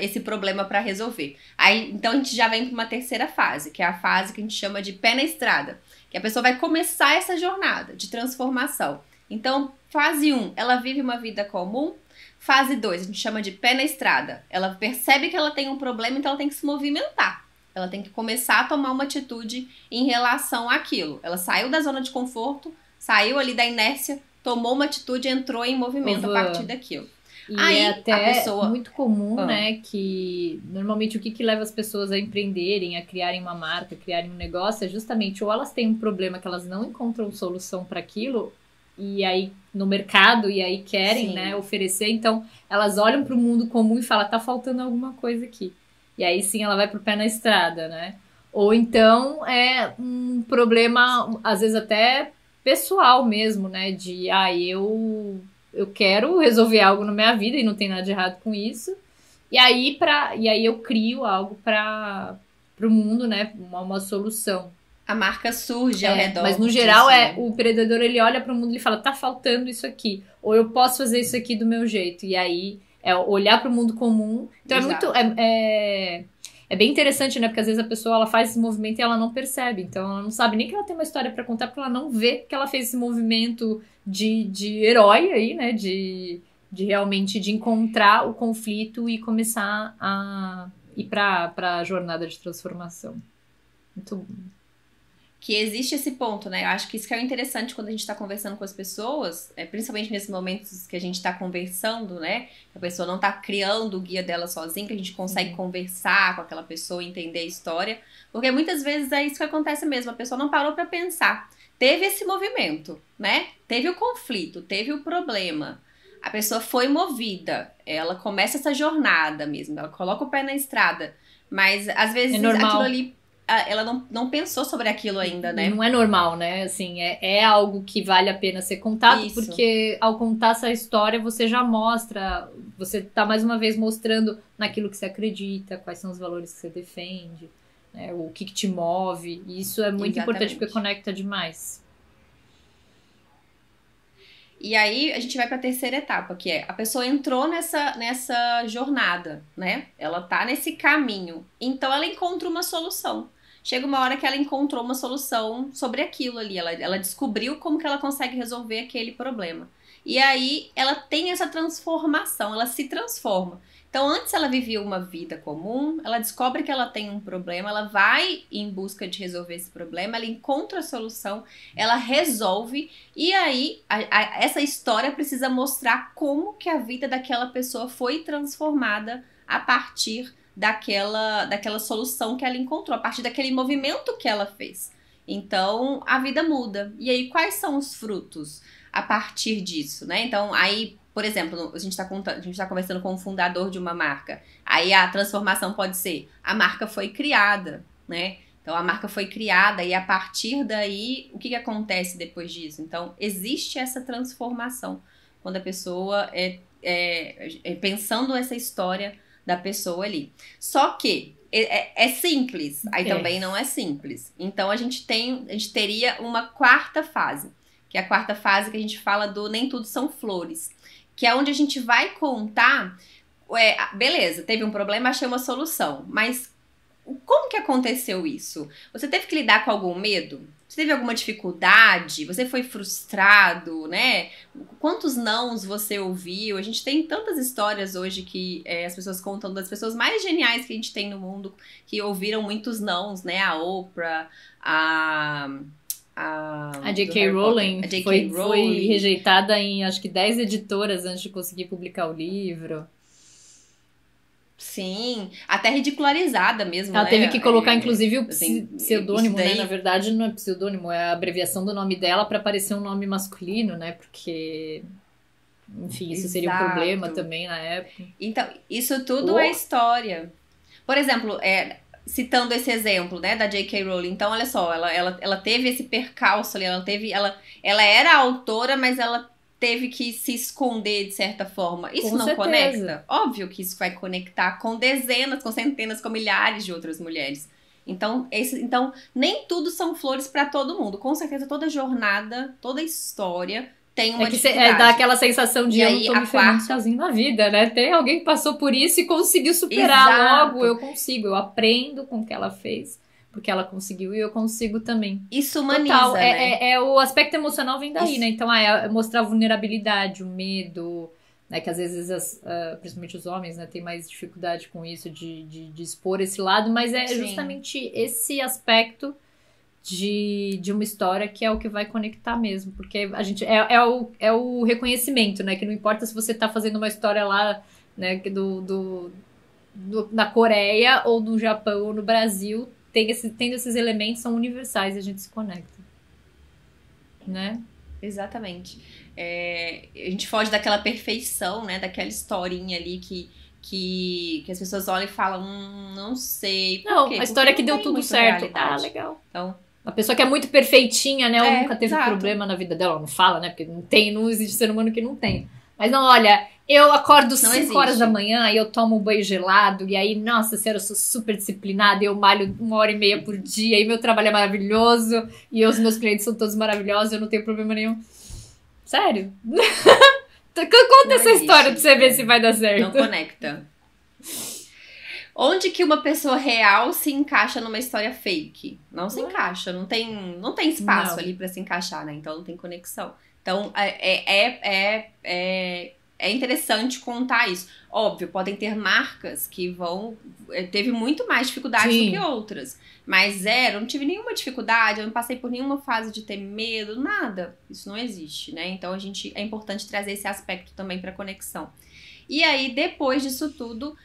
esse problema para resolver. Aí, então a gente já vem para uma terceira fase, que é a fase que a gente chama de pé na estrada, que a pessoa vai começar essa jornada de transformação. Então, fase 1, ela vive uma vida comum. Fase 2, a gente chama de pé na estrada. Ela percebe que ela tem um problema, então ela tem que se movimentar. Ela tem que começar a tomar uma atitude em relação àquilo. Ela saiu da zona de conforto, saiu ali da inércia, tomou uma atitude, entrou em movimento a partir daquilo. E aí, é até muito comum, né, que normalmente o que leva as pessoas a empreenderem, a criarem uma marca, criarem um negócio, é justamente ou elas têm um problema que elas não encontram solução para aquilo, e aí no mercado, e aí querem, né, oferecer, então elas olham para o mundo comum e falam, tá faltando alguma coisa aqui. E aí sim ela vai pro pé na estrada, né? Ou então é um problema, às vezes até pessoal mesmo, né, de eu quero resolver algo na minha vida e não tem nada de errado com isso. E aí eu crio algo para o mundo, né? Uma solução. A marca surge ao redor. Mas no geral o empreendedor, ele olha para o mundo e fala, tá faltando isso aqui. Ou eu posso fazer isso aqui do meu jeito. E aí é olhar para o mundo comum. Então Exato. É bem interessante, né? Porque às vezes a pessoa ela faz esse movimento e ela não percebe. Então ela não sabe nem que ela tem uma história para contar, porque ela não vê que ela fez esse movimento de herói aí, né? De realmente de encontrar o conflito e começar a ir para a jornada de transformação. Muito bom. que existe esse ponto, né? Eu acho que isso que é interessante quando a gente tá conversando com as pessoas, principalmente nesses momentos que a gente tá conversando, né? Que a pessoa não tá criando o guia dela sozinha, que a gente consegue conversar com aquela pessoa, entender a história. Porque muitas vezes é isso que acontece mesmo, a pessoa não parou pra pensar. Teve esse movimento, né? Teve o conflito, teve o problema. A pessoa foi movida, ela começa essa jornada mesmo, ela coloca o pé na estrada. Mas às vezes aquilo ali, ela não pensou sobre aquilo ainda, né? Não é normal, né? Assim, é algo que vale a pena ser contado, Isso. porque ao contar essa história você já mostra, você tá mais uma vez mostrando naquilo que você acredita, quais são os valores que você defende. O que te move, e isso é muito importante porque conecta demais. E aí a gente vai para a terceira etapa, que é a pessoa entrou nessa jornada, né? Ela tá nesse caminho, então ela encontra uma solução. Chega uma hora que ela encontrou uma solução sobre aquilo ali, ela descobriu como que ela consegue resolver aquele problema. E aí ela tem essa transformação, ela se transforma. Então, antes ela vivia uma vida comum, ela descobre que ela tem um problema, ela vai em busca de resolver esse problema, ela encontra a solução, ela resolve, e aí essa história precisa mostrar como que a vida daquela pessoa foi transformada a partir daquela solução que ela encontrou, a partir daquele movimento que ela fez. Então, a vida muda. E aí, quais são os frutos a partir disso, né? Então, aí... Por exemplo, a gente tá conversando com o fundador de uma marca. Aí a transformação pode ser, a marca foi criada, né? Então a marca foi criada e a partir daí, o que acontece depois disso? Então existe essa transformação quando a pessoa pensando essa história da pessoa ali. Só que é simples, aí também não é simples. Então a gente teria uma quarta fase, que é a quarta fase que a gente fala do nem tudo são flores. Que é onde a gente vai contar, beleza, teve um problema, achei uma solução, mas como que aconteceu isso? Você teve que lidar com algum medo? Você teve alguma dificuldade? Você foi frustrado, né? Quantos nãos você ouviu? A gente tem tantas histórias hoje que as pessoas contam das pessoas mais geniais que a gente tem no mundo, que ouviram muitos nãos, né? A Oprah, a J.K. Rowling foi rejeitada em acho que 10 editoras antes de conseguir publicar o livro. Sim, até ridicularizada mesmo, ela teve que colocar inclusive o assim, pseudônimo, né? Na verdade não é pseudônimo, é a abreviação do nome dela para parecer um nome masculino, né? Porque, enfim, isso seria um problema também na época. Então, isso tudo é história. Por exemplo, citando esse exemplo, né, da J.K. Rowling. Então, olha só, ela teve esse percalço ali, ela era autora, mas ela teve que se esconder de certa forma. Isso Com não certeza. Conecta? Óbvio que isso vai conectar com dezenas, com centenas, com milhares de outras mulheres. Então, nem tudo são flores para todo mundo. Com certeza, toda jornada, toda história tem uma dificuldade. Dá aquela sensação de eu não tô me ferrando sozinho na vida, né? Tem alguém que passou por isso e conseguiu superar. Exato. Logo, eu consigo. Eu aprendo com o que ela fez, porque ela conseguiu e eu consigo também. Isso humaniza, total, né? O aspecto emocional vem daí, né? Então, mostrar a vulnerabilidade, o medo, né? Que às vezes, principalmente os homens, né? Tem mais dificuldade com isso, de expor esse lado, mas é Sim. justamente esse aspecto de uma história que é o que vai conectar mesmo, porque a gente é o reconhecimento, né, que não importa se você tá fazendo uma história lá, né, na Coreia ou no Japão ou no Brasil, tendo esses elementos, são universais e a gente se conecta, né? Exatamente. A gente foge daquela perfeição, né, daquela historinha ali que as pessoas olham e falam, não sei. Não, quê? A história Porque que deu tudo certo. realidade. Legal. Então, a pessoa que é muito perfeitinha, né? Ou nunca teve exato. problema na vida dela. Ela não fala, né? Porque não existe ser humano que não tem. Mas não, olha, eu acordo 5 horas da manhã e eu tomo um banho gelado. E aí, nossa senhora, eu sou super disciplinada. Eu malho 1h30 por dia. E meu trabalho é maravilhoso. E os meus clientes são todos maravilhosos. Eu não tenho problema nenhum. Sério? Conta essa história pra você ver se vai dar certo. Não conecta. Onde que uma pessoa real se encaixa numa história fake? Não se encaixa, não tem espaço ali pra se encaixar, né? Então não tem conexão. Então é interessante contar isso. Óbvio, podem ter marcas que teve muito mais dificuldades Sim. do que outras. Mas zero, eu não tive nenhuma dificuldade, eu não passei por nenhuma fase de ter medo, nada. Isso não existe, né? Então é importante trazer esse aspecto também para conexão. E aí, depois disso tudo,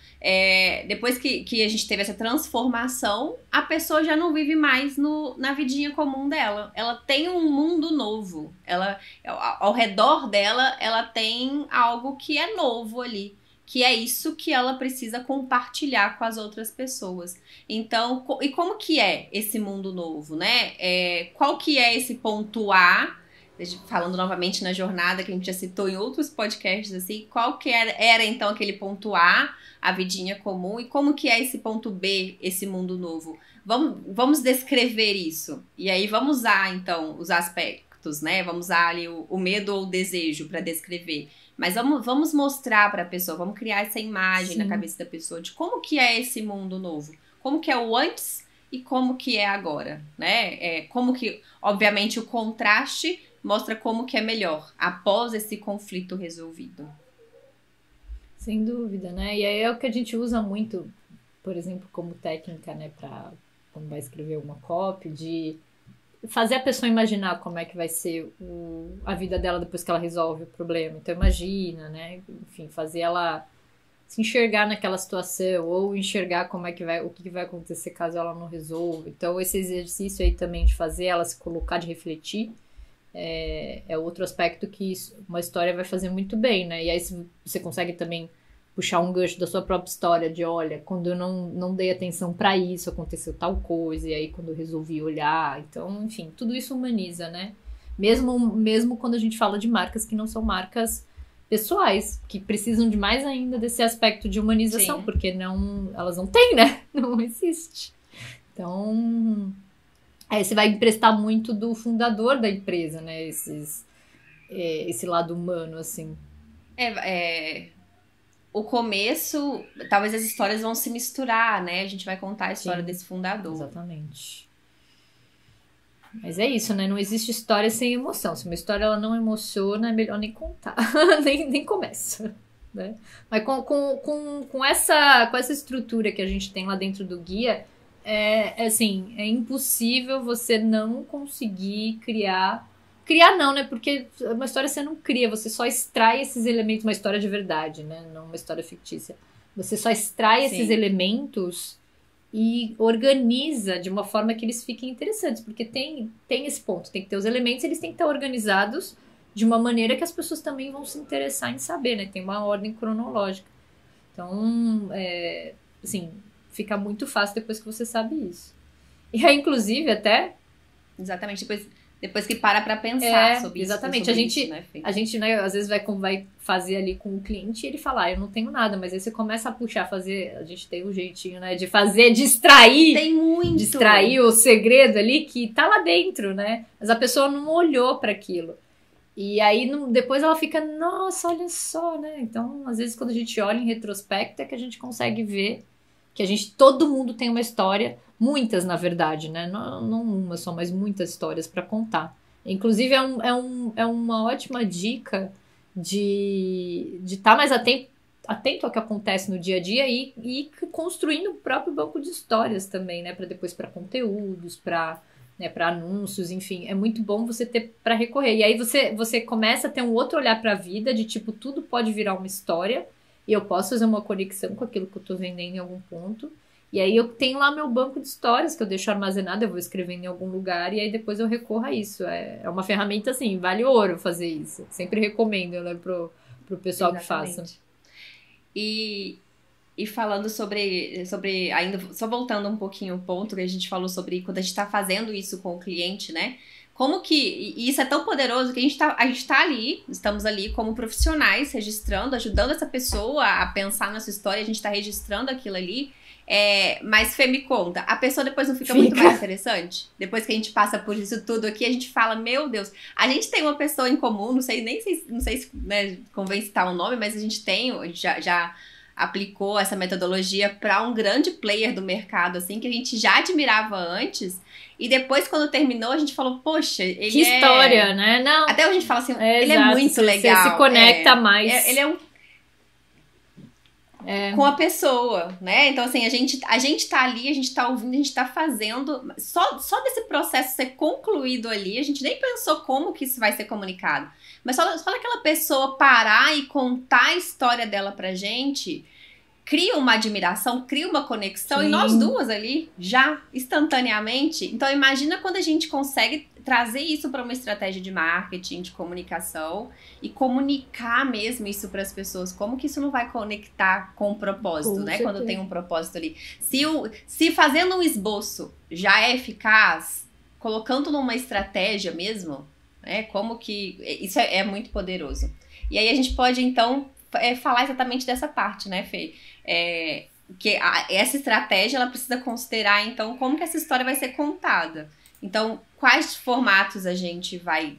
depois que a gente teve essa transformação, a pessoa já não vive mais na vidinha comum dela. Ela tem um mundo novo. Ao redor dela, ela tem algo que é novo ali. Que é isso que ela precisa compartilhar com as outras pessoas. Então, e como que é esse mundo novo, né? Qual que é esse ponto A? Falando novamente na jornada que a gente já citou em outros podcasts, assim, qual que era então aquele ponto A, a vidinha comum, e como que é esse ponto B, esse mundo novo? Vamos descrever isso. E aí vamos usar, então, os aspectos, né? Vamos usar ali o medo ou o desejo para descrever. Mas vamos mostrar para a pessoa, vamos criar essa imagem na cabeça da pessoa de como que é esse mundo novo. Como que é o antes e como que é agora, né? Como que, obviamente, o contraste mostra como que é melhor após esse conflito resolvido. Sem dúvida, né? E aí é o que a gente usa muito, por exemplo, como técnica, né, para quando vai escrever uma copy, de fazer a pessoa imaginar como é que vai ser a vida dela depois que ela resolve o problema. Então imagina, né? Enfim, fazer ela se enxergar naquela situação ou enxergar o que vai acontecer caso ela não resolva. Então esse exercício aí também de fazer ela se colocar, de refletir, é outro aspecto que uma história vai fazer muito bem, né? E aí você consegue também puxar um gancho da sua própria história, de olha, quando eu não dei atenção pra isso, aconteceu tal coisa, e aí quando eu resolvi olhar, então, enfim, tudo isso humaniza, né? Mesmo quando a gente fala de marcas que não são marcas pessoais, que precisam de mais ainda desse aspecto de humanização, Sim. porque elas não têm, né? Não existe. Então, aí você vai emprestar muito do fundador da empresa, né? Esse lado humano, assim. O começo, talvez as histórias vão se misturar, né? A gente vai contar a história desse fundador. Exatamente. Mas é isso, né? Não existe história sem emoção. Se uma história ela não emociona, é melhor nem contar. nem começa. Né? Mas com essa estrutura que a gente tem lá dentro do guia, assim, é impossível você não conseguir criar não, né? Porque uma história você não cria, você só extrai esses elementos, uma história de verdade, né? Não uma história fictícia. Você só extrai esses elementos e organiza de uma forma que eles fiquem interessantes, porque tem esse ponto, tem que ter os elementos, eles têm que estar organizados de uma maneira que as pessoas também vão se interessar em saber, né? Tem uma ordem cronológica. Então, assim, fica muito fácil depois que você sabe isso. E aí, inclusive, até... Exatamente, depois que para pensar sobre isso. Exatamente, sobre a gente, né, às vezes vai fazer ali com o cliente e ele fala, eu não tenho nada, mas aí você começa a puxar, a gente tem um jeitinho, né, de fazer, distrair. Tem muito. Distrair o segredo ali que tá lá dentro, né, mas a pessoa não olhou para aquilo. E aí, depois ela fica, nossa, olha só, né, então, às vezes quando a gente olha em retrospecto é que a gente consegue ver que todo mundo tem uma história, muitas na verdade, né? Não uma só, mas muitas histórias para contar. Inclusive é uma ótima dica de estar mais atento ao que acontece no dia a dia e construindo o próprio banco de histórias também, né? Para depois para conteúdos, para anúncios, enfim, é muito bom você ter para recorrer. E aí você começa a ter um outro olhar para a vida, de tipo, tudo pode virar uma história. E eu posso fazer uma conexão com aquilo que eu tô vendendo em algum ponto. E aí eu tenho lá meu banco de histórias que eu deixo armazenado, eu vou escrevendo em algum lugar e aí depois eu recorro a isso. É uma ferramenta, assim, vale ouro fazer isso. Sempre recomendo, né, pro pessoal que faça. E falando sobre ainda, só voltando um pouquinho ao ponto que a gente falou sobre quando a gente tá fazendo isso com o cliente, né? Como que... E isso é tão poderoso que a gente tá ali, estamos ali como profissionais, registrando, ajudando essa pessoa a pensar nessa história, a gente tá registrando aquilo ali. Mas, Fê, me conta, a pessoa depois não fica muito mais interessante? Depois que a gente passa por isso tudo aqui, a gente fala, meu Deus, a gente tem uma pessoa em comum, não sei se né, convém citar o nome, mas a gente aplicou essa metodologia para um grande player do mercado, assim, que a gente já admirava antes. E depois, quando terminou, a gente falou, poxa, ele que história, né? Não. Até hoje a gente fala assim, ele exato, é muito legal. Você se conecta mais. Ele é com a pessoa, né? Então, assim, a gente tá ali, a gente tá ouvindo, a gente tá fazendo. Só desse processo ser concluído ali, a gente nem pensou como que isso vai ser comunicado. Mas só daquela pessoa parar e contar a história dela pra gente, cria uma admiração, cria uma conexão, Sim. e nós duas ali, já, instantaneamente. Então, imagina quando a gente consegue trazer isso para uma estratégia de marketing, de comunicação, e comunicar mesmo isso para as pessoas. Como que isso não vai conectar com o propósito, Com né? certeza. Quando tem um propósito ali. Se fazendo um esboço já é eficaz, colocando numa estratégia mesmo, né? Como que... Isso é muito poderoso. E aí a gente pode, então, falar exatamente dessa parte, né, Fê? Que essa estratégia, ela precisa considerar, então, como que essa história vai ser contada. Então, em quais formatos a gente vai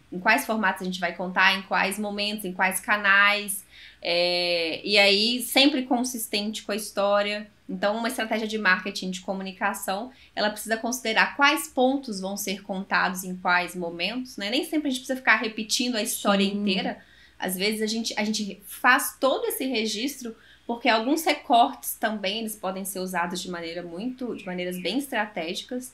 contar, em quais momentos, em quais canais, e aí sempre consistente com a história. Então, uma estratégia de marketing, de comunicação, ela precisa considerar quais pontos vão ser contados em quais momentos, né? Nem sempre a gente precisa ficar repetindo a história inteira. Às vezes a gente faz todo esse registro, porque alguns recortes também eles podem ser usados de maneiras bem estratégicas.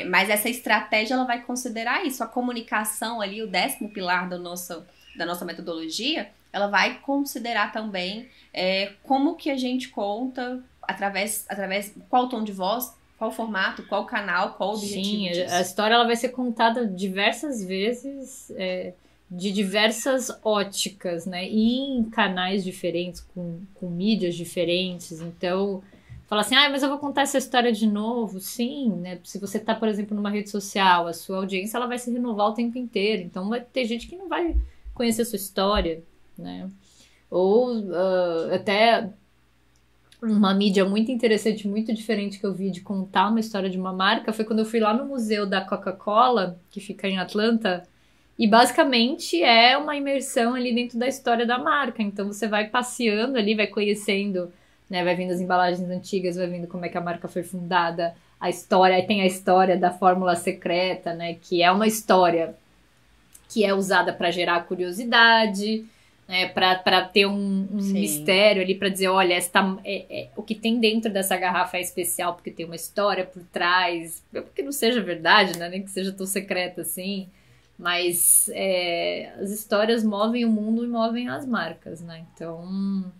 Mas essa estratégia ela vai considerar isso, a comunicação ali, o 10º pilar da nossa metodologia, ela vai considerar também como que a gente conta, através qual tom de voz, qual formato, qual canal, qual objetivo disso. A história ela vai ser contada diversas vezes, de diversas óticas, né? E em canais diferentes, com mídias diferentes. Então, fala assim, mas eu vou contar essa história de novo. Sim, né? Se você tá, por exemplo, numa rede social, a sua audiência ela vai se renovar o tempo inteiro. Então, vai ter gente que não vai conhecer a sua história, né? Ou até uma mídia muito interessante, muito diferente que eu vi de contar uma história de uma marca foi quando eu fui lá no museu da Coca-Cola, que fica em Atlanta, e basicamente é uma imersão ali dentro da história da marca. Então você vai passeando ali, vai conhecendo, né, vai vendo as embalagens antigas, vai vendo como é que a marca foi fundada, a história, aí tem a história da fórmula secreta, né, que é uma história que é usada para gerar curiosidade, para ter um mistério ali, para dizer, olha, o que tem dentro dessa garrafa é especial porque tem uma história por trás, porque não seja verdade, né, nem que seja tão secreta assim, mas as histórias movem o mundo e movem as marcas, né, então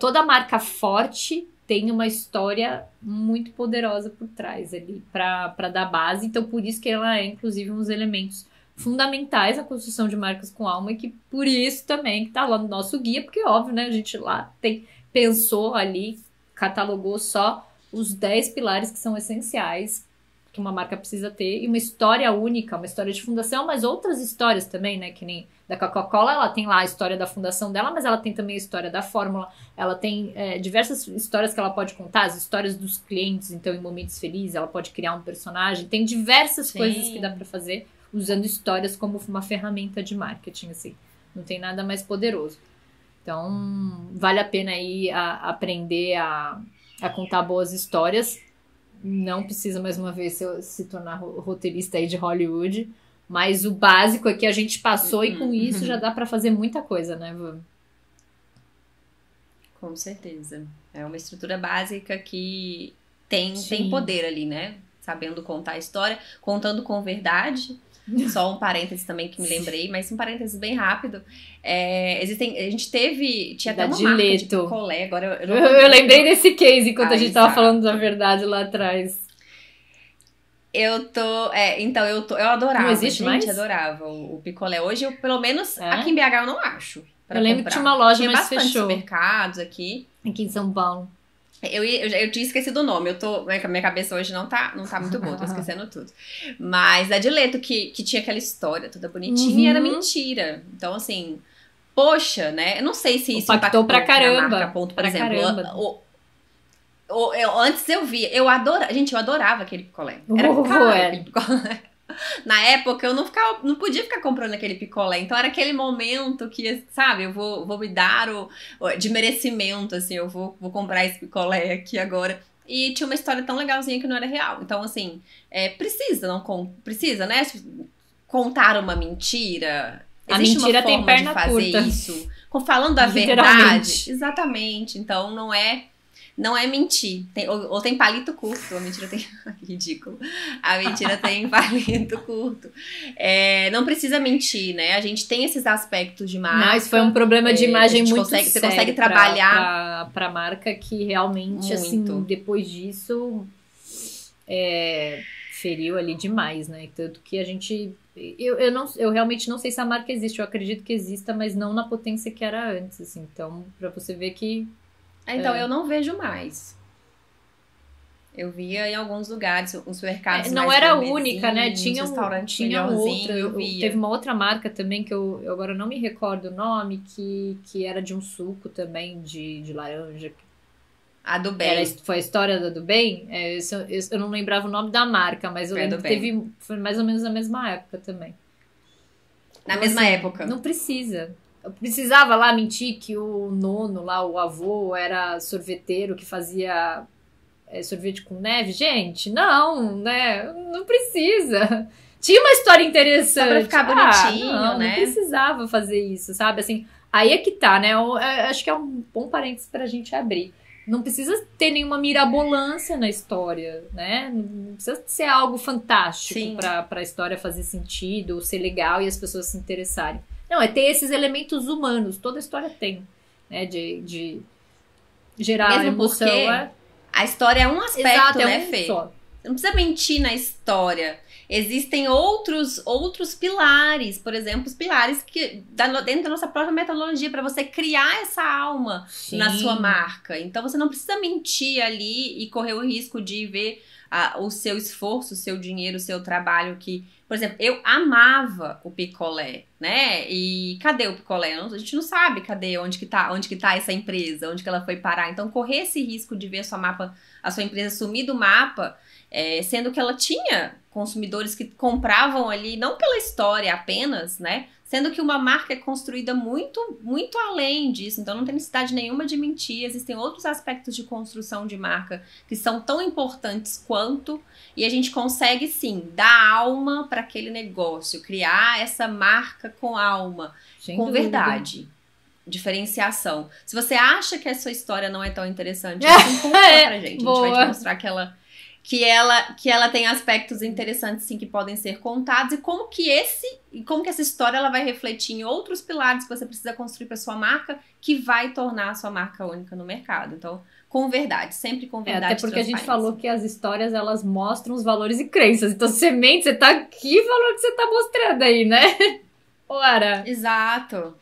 toda marca forte tem uma história muito poderosa por trás ali, para dar base, então por isso que ela é, inclusive, um dos elementos fundamentais na construção de marcas com alma, e que por isso também que tá lá no nosso guia, porque óbvio, né, a gente lá pensou ali, catalogou só os 10 pilares que são essenciais que uma marca precisa ter, e uma história única, uma história de fundação, mas outras histórias também, né, que nem da Coca-Cola, ela tem lá a história da fundação dela, mas ela tem também a história da fórmula, ela tem diversas histórias que ela pode contar, as histórias dos clientes, então em momentos felizes ela pode criar um personagem, tem diversas coisas que dá pra fazer usando histórias como uma ferramenta de marketing, assim. Não tem nada mais poderoso. Então, vale a pena aí aprender a contar boas histórias. Não precisa, mais uma vez, se tornar roteirista aí de Hollywood. Mas o básico é que a gente passou e com isso já dá pra fazer muita coisa, né, Van? Com certeza. É uma estrutura básica que tem poder ali, né? Sabendo contar a história, contando com verdade. Só um parênteses também que me lembrei, mas um parênteses bem rápido. Tinha até uma marca de picolé, agora eu lembrei desse case enquanto a gente tava falando da verdade lá atrás. Eu adorava. Não existe gente, mais? Adorava o picolé. Hoje, pelo menos aqui em BH eu não acho. Eu lembro que tinha uma loja, mas bastante fechou. Supermercados aqui em São Paulo. Eu tinha esquecido o nome, minha cabeça hoje não tá muito boa, tô esquecendo tudo. Mas a Dileto, que tinha aquela história toda bonitinha, era mentira. Então, assim, poxa, né? Eu não sei se isso impactou pra caramba. Marca, ponto, por exemplo. Antes eu via, eu adorava aquele picolé. Era caro aquele picolé. Na época, eu não podia ficar comprando aquele picolé. Então, era aquele momento que, sabe, eu vou me dar de merecimento, assim, eu vou comprar esse picolé aqui agora. E tinha uma história tão legalzinha que não era real. Então, assim, precisa, né? Contar uma mentira. A Existe mentira uma tem forma de perna fazer curta. isso. Falando a verdade. Exatamente. Então, não é mentir. Ou tem palito curto. A mentira tem... Ridículo. A mentira tem palito curto. Não precisa mentir, né? A gente tem esses aspectos de marca. Mas foi um problema de imagem muito sério. Você consegue trabalhar pra marca que realmente, muito. assim, depois disso, feriu ali demais, né? Tanto que a gente... Eu realmente não sei se a marca existe. Eu acredito que exista, mas não na potência que era antes, assim. Então, pra você ver que... Então, eu não vejo mais. Eu via em alguns lugares, uns mercados não mais era a única, né? Tinha outra. Teve uma outra marca também que eu agora não me recordo o nome, que era de um suco também de laranja. A do Bem. Foi a história da do Bem? Eu não lembrava o nome da marca, mas eu lembro que foi mais ou menos na mesma época também. Na mesma época. Não precisa. Eu precisava lá mentir que o nono lá, o avô, era sorveteiro que fazia sorvete com neve. Gente, não, né? Não precisa. Tinha uma história interessante. Só pra ficar bonitinho, né? Não precisava fazer isso, sabe? Assim, aí é que tá, né? Eu acho que é um bom parênteses pra gente abrir. Não precisa ter nenhuma mirabolância na história, né? Não precisa ser algo fantástico pra história fazer sentido, ser legal e as pessoas se interessarem. Não, é ter esses elementos humanos. Toda história tem, né? De gerar mesmo emoção. A história é um aspecto, exato, né, Fê? Só. Não precisa mentir na história. Existem outros pilares, por exemplo, os pilares que dentro da nossa própria metodologia, para você criar essa alma na sua marca. Então, você não precisa mentir ali e correr o risco de ver o seu esforço, o seu dinheiro, o seu trabalho que... Por exemplo, eu amava o picolé, né? E cadê o picolé? A gente não sabe onde que tá essa empresa, onde que ela foi parar. Então, correr esse risco de ver a sua empresa sumir do mapa, sendo que ela tinha consumidores que compravam ali, não pela história apenas, né? Sendo que uma marca é construída muito, muito além disso. Então, não tem necessidade nenhuma de mentir. Existem outros aspectos de construção de marca que são tão importantes quanto. E a gente consegue, sim, dar alma para aquele negócio. Criar essa marca com alma, com verdade. Diferenciação. Se você acha que a sua história não é tão interessante, então conta pra gente. A gente vai te mostrar que ela tem aspectos interessantes, sim, que podem ser contados, e como que essa história ela vai refletir em outros pilares que você precisa construir para sua marca, que vai tornar a sua marca única no mercado. Então, com verdade, sempre com verdade. Até porque a gente falou que as histórias, elas mostram os valores e crenças. Então, semente, você tá aqui falando que você tá mostrando aí, né? Ora. Exato.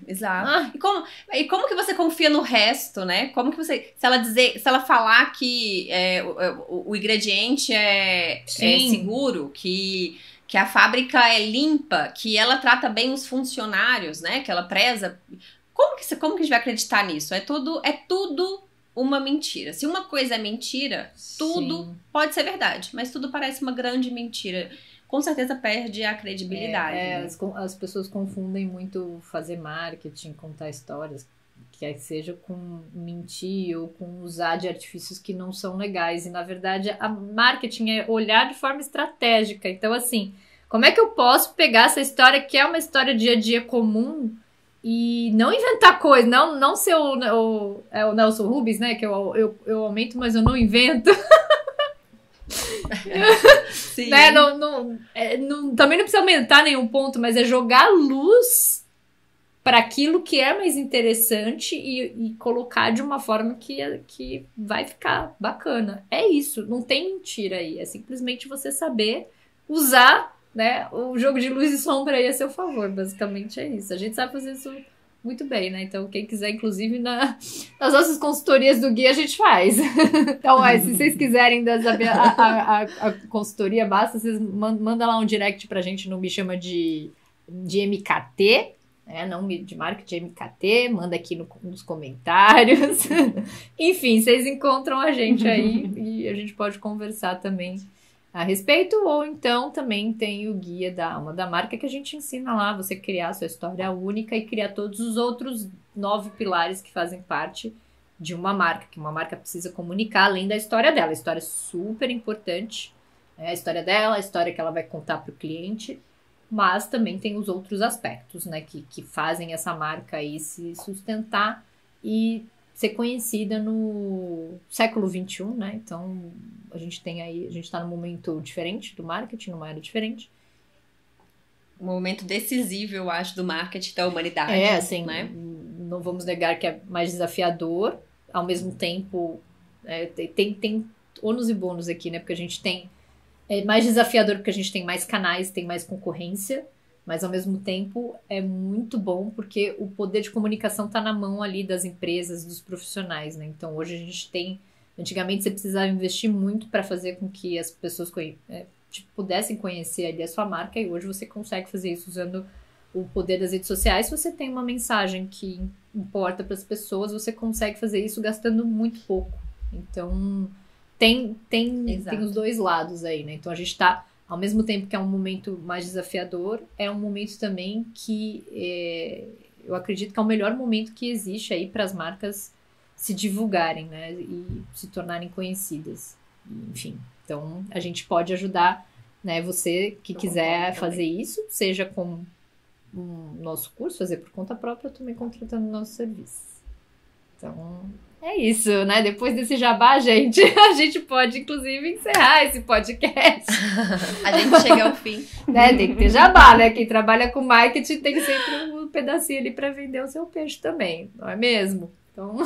E como que você confia no resto, né? Como que você... Se ela falar que o ingrediente é seguro, que a fábrica é limpa, que ela trata bem os funcionários, né? Que ela preza... Como que a gente vai acreditar nisso? É tudo uma mentira. Se uma coisa é mentira, tudo pode ser verdade. Mas tudo parece uma grande mentira. Com certeza perde a credibilidade. Né? As pessoas confundem muito fazer marketing, contar histórias, que seja com mentir ou com usar de artifícios que não são legais. E, na verdade, a marketing é olhar de forma estratégica. Então, assim, como é que eu posso pegar essa história que é uma história dia a dia comum e não inventar coisa, não ser o Nelson Rubens, né? Que eu aumento, mas eu não invento. Sim. Né? Também não precisa aumentar nenhum ponto, mas é jogar luz para aquilo que é mais interessante e colocar de uma forma que vai ficar bacana. É isso, não tem mentira aí. É simplesmente você saber usar, né, o jogo de luz e sombra aí a seu favor. Basicamente é isso. A gente sabe fazer isso muito bem, né? Então, quem quiser, inclusive, nas nossas consultorias do Gui, a gente faz. Então, se vocês quiserem saber a consultoria, basta vocês mandam lá um direct pra gente, não me chama de MKT, né? Não de marketing, MKT, manda aqui nos comentários. Enfim, vocês encontram a gente aí e a gente pode conversar também a respeito, ou então também tem o Guia da Alma da Marca, que a gente ensina lá você criar a sua história única e criar todos os outros 9 pilares que fazem parte de uma marca, que uma marca precisa comunicar além da história dela. A história é super importante, a história dela, a história que ela vai contar para o cliente, mas também tem os outros aspectos, né, que fazem essa marca aí se sustentar e ser conhecida no século XXI, né? Então, a gente está num momento diferente do marketing, numa era diferente. Um momento decisivo, eu acho, do marketing da humanidade. Assim, né? Não vamos negar que é mais desafiador, ao mesmo tempo, tem ônus e bônus aqui, né? Porque a gente tem... É mais desafiador porque a gente tem mais canais, tem mais concorrência, mas ao mesmo tempo é muito bom porque o poder de comunicação está na mão ali das empresas, dos profissionais, né? Então hoje a gente tem... Antigamente você precisava investir muito para fazer com que as pessoas pudessem conhecer ali a sua marca, e hoje você consegue fazer isso usando o poder das redes sociais. Se você tem uma mensagem que importa para as pessoas, você consegue fazer isso gastando muito pouco. Então tem os dois lados aí, né? Então a gente está... Ao mesmo tempo que é um momento mais desafiador, é um momento também que eu acredito que é o melhor momento que existe aí para as marcas se divulgarem, né? E se tornarem conhecidas. Enfim, então a gente pode ajudar, né? Você que quiser fazer isso, seja com o nosso curso, fazer por conta própria, ou também contratando o nosso serviço. Então... É isso, né? Depois desse jabá, gente, a gente pode, inclusive, encerrar esse podcast. A gente chega ao fim. Né? Tem que ter jabá, né? Quem trabalha com marketing tem sempre um pedacinho ali para vender o seu peixe também, não é mesmo? Então,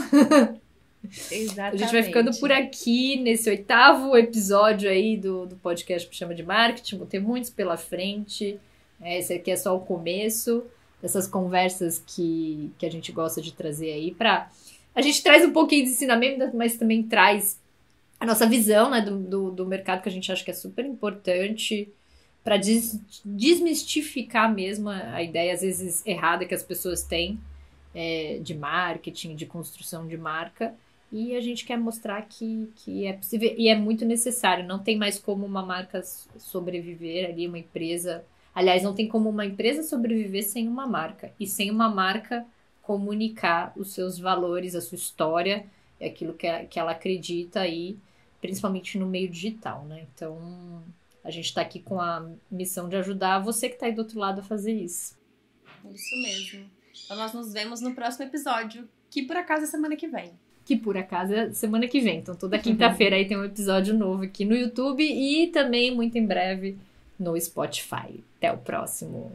exatamente. A gente vai ficando por aqui nesse 8º episódio aí do podcast que chama de marketing. Vou ter muitos pela frente. Esse aqui é só o começo dessas conversas que a gente gosta de trazer aí para... A gente traz um pouquinho de ensinamento, mas também traz a nossa visão, né, do mercado, que a gente acha que é super importante para desmistificar mesmo a ideia, às vezes, errada que as pessoas têm de marketing, de construção de marca. E a gente quer mostrar que é possível e é muito necessário. Não tem mais como uma marca sobreviver ali, uma empresa... Aliás, não tem como uma empresa sobreviver sem uma marca. E sem uma marca... comunicar os seus valores, a sua história, aquilo que ela acredita aí, principalmente no meio digital, né? Então, a gente está aqui com a missão de ajudar você que está aí do outro lado a fazer isso. Isso mesmo. Então, nós nos vemos no próximo episódio, que por acaso é semana que vem. Então, toda quinta-feira aí tem um episódio novo aqui no YouTube e também, muito em breve, no Spotify. Até o próximo.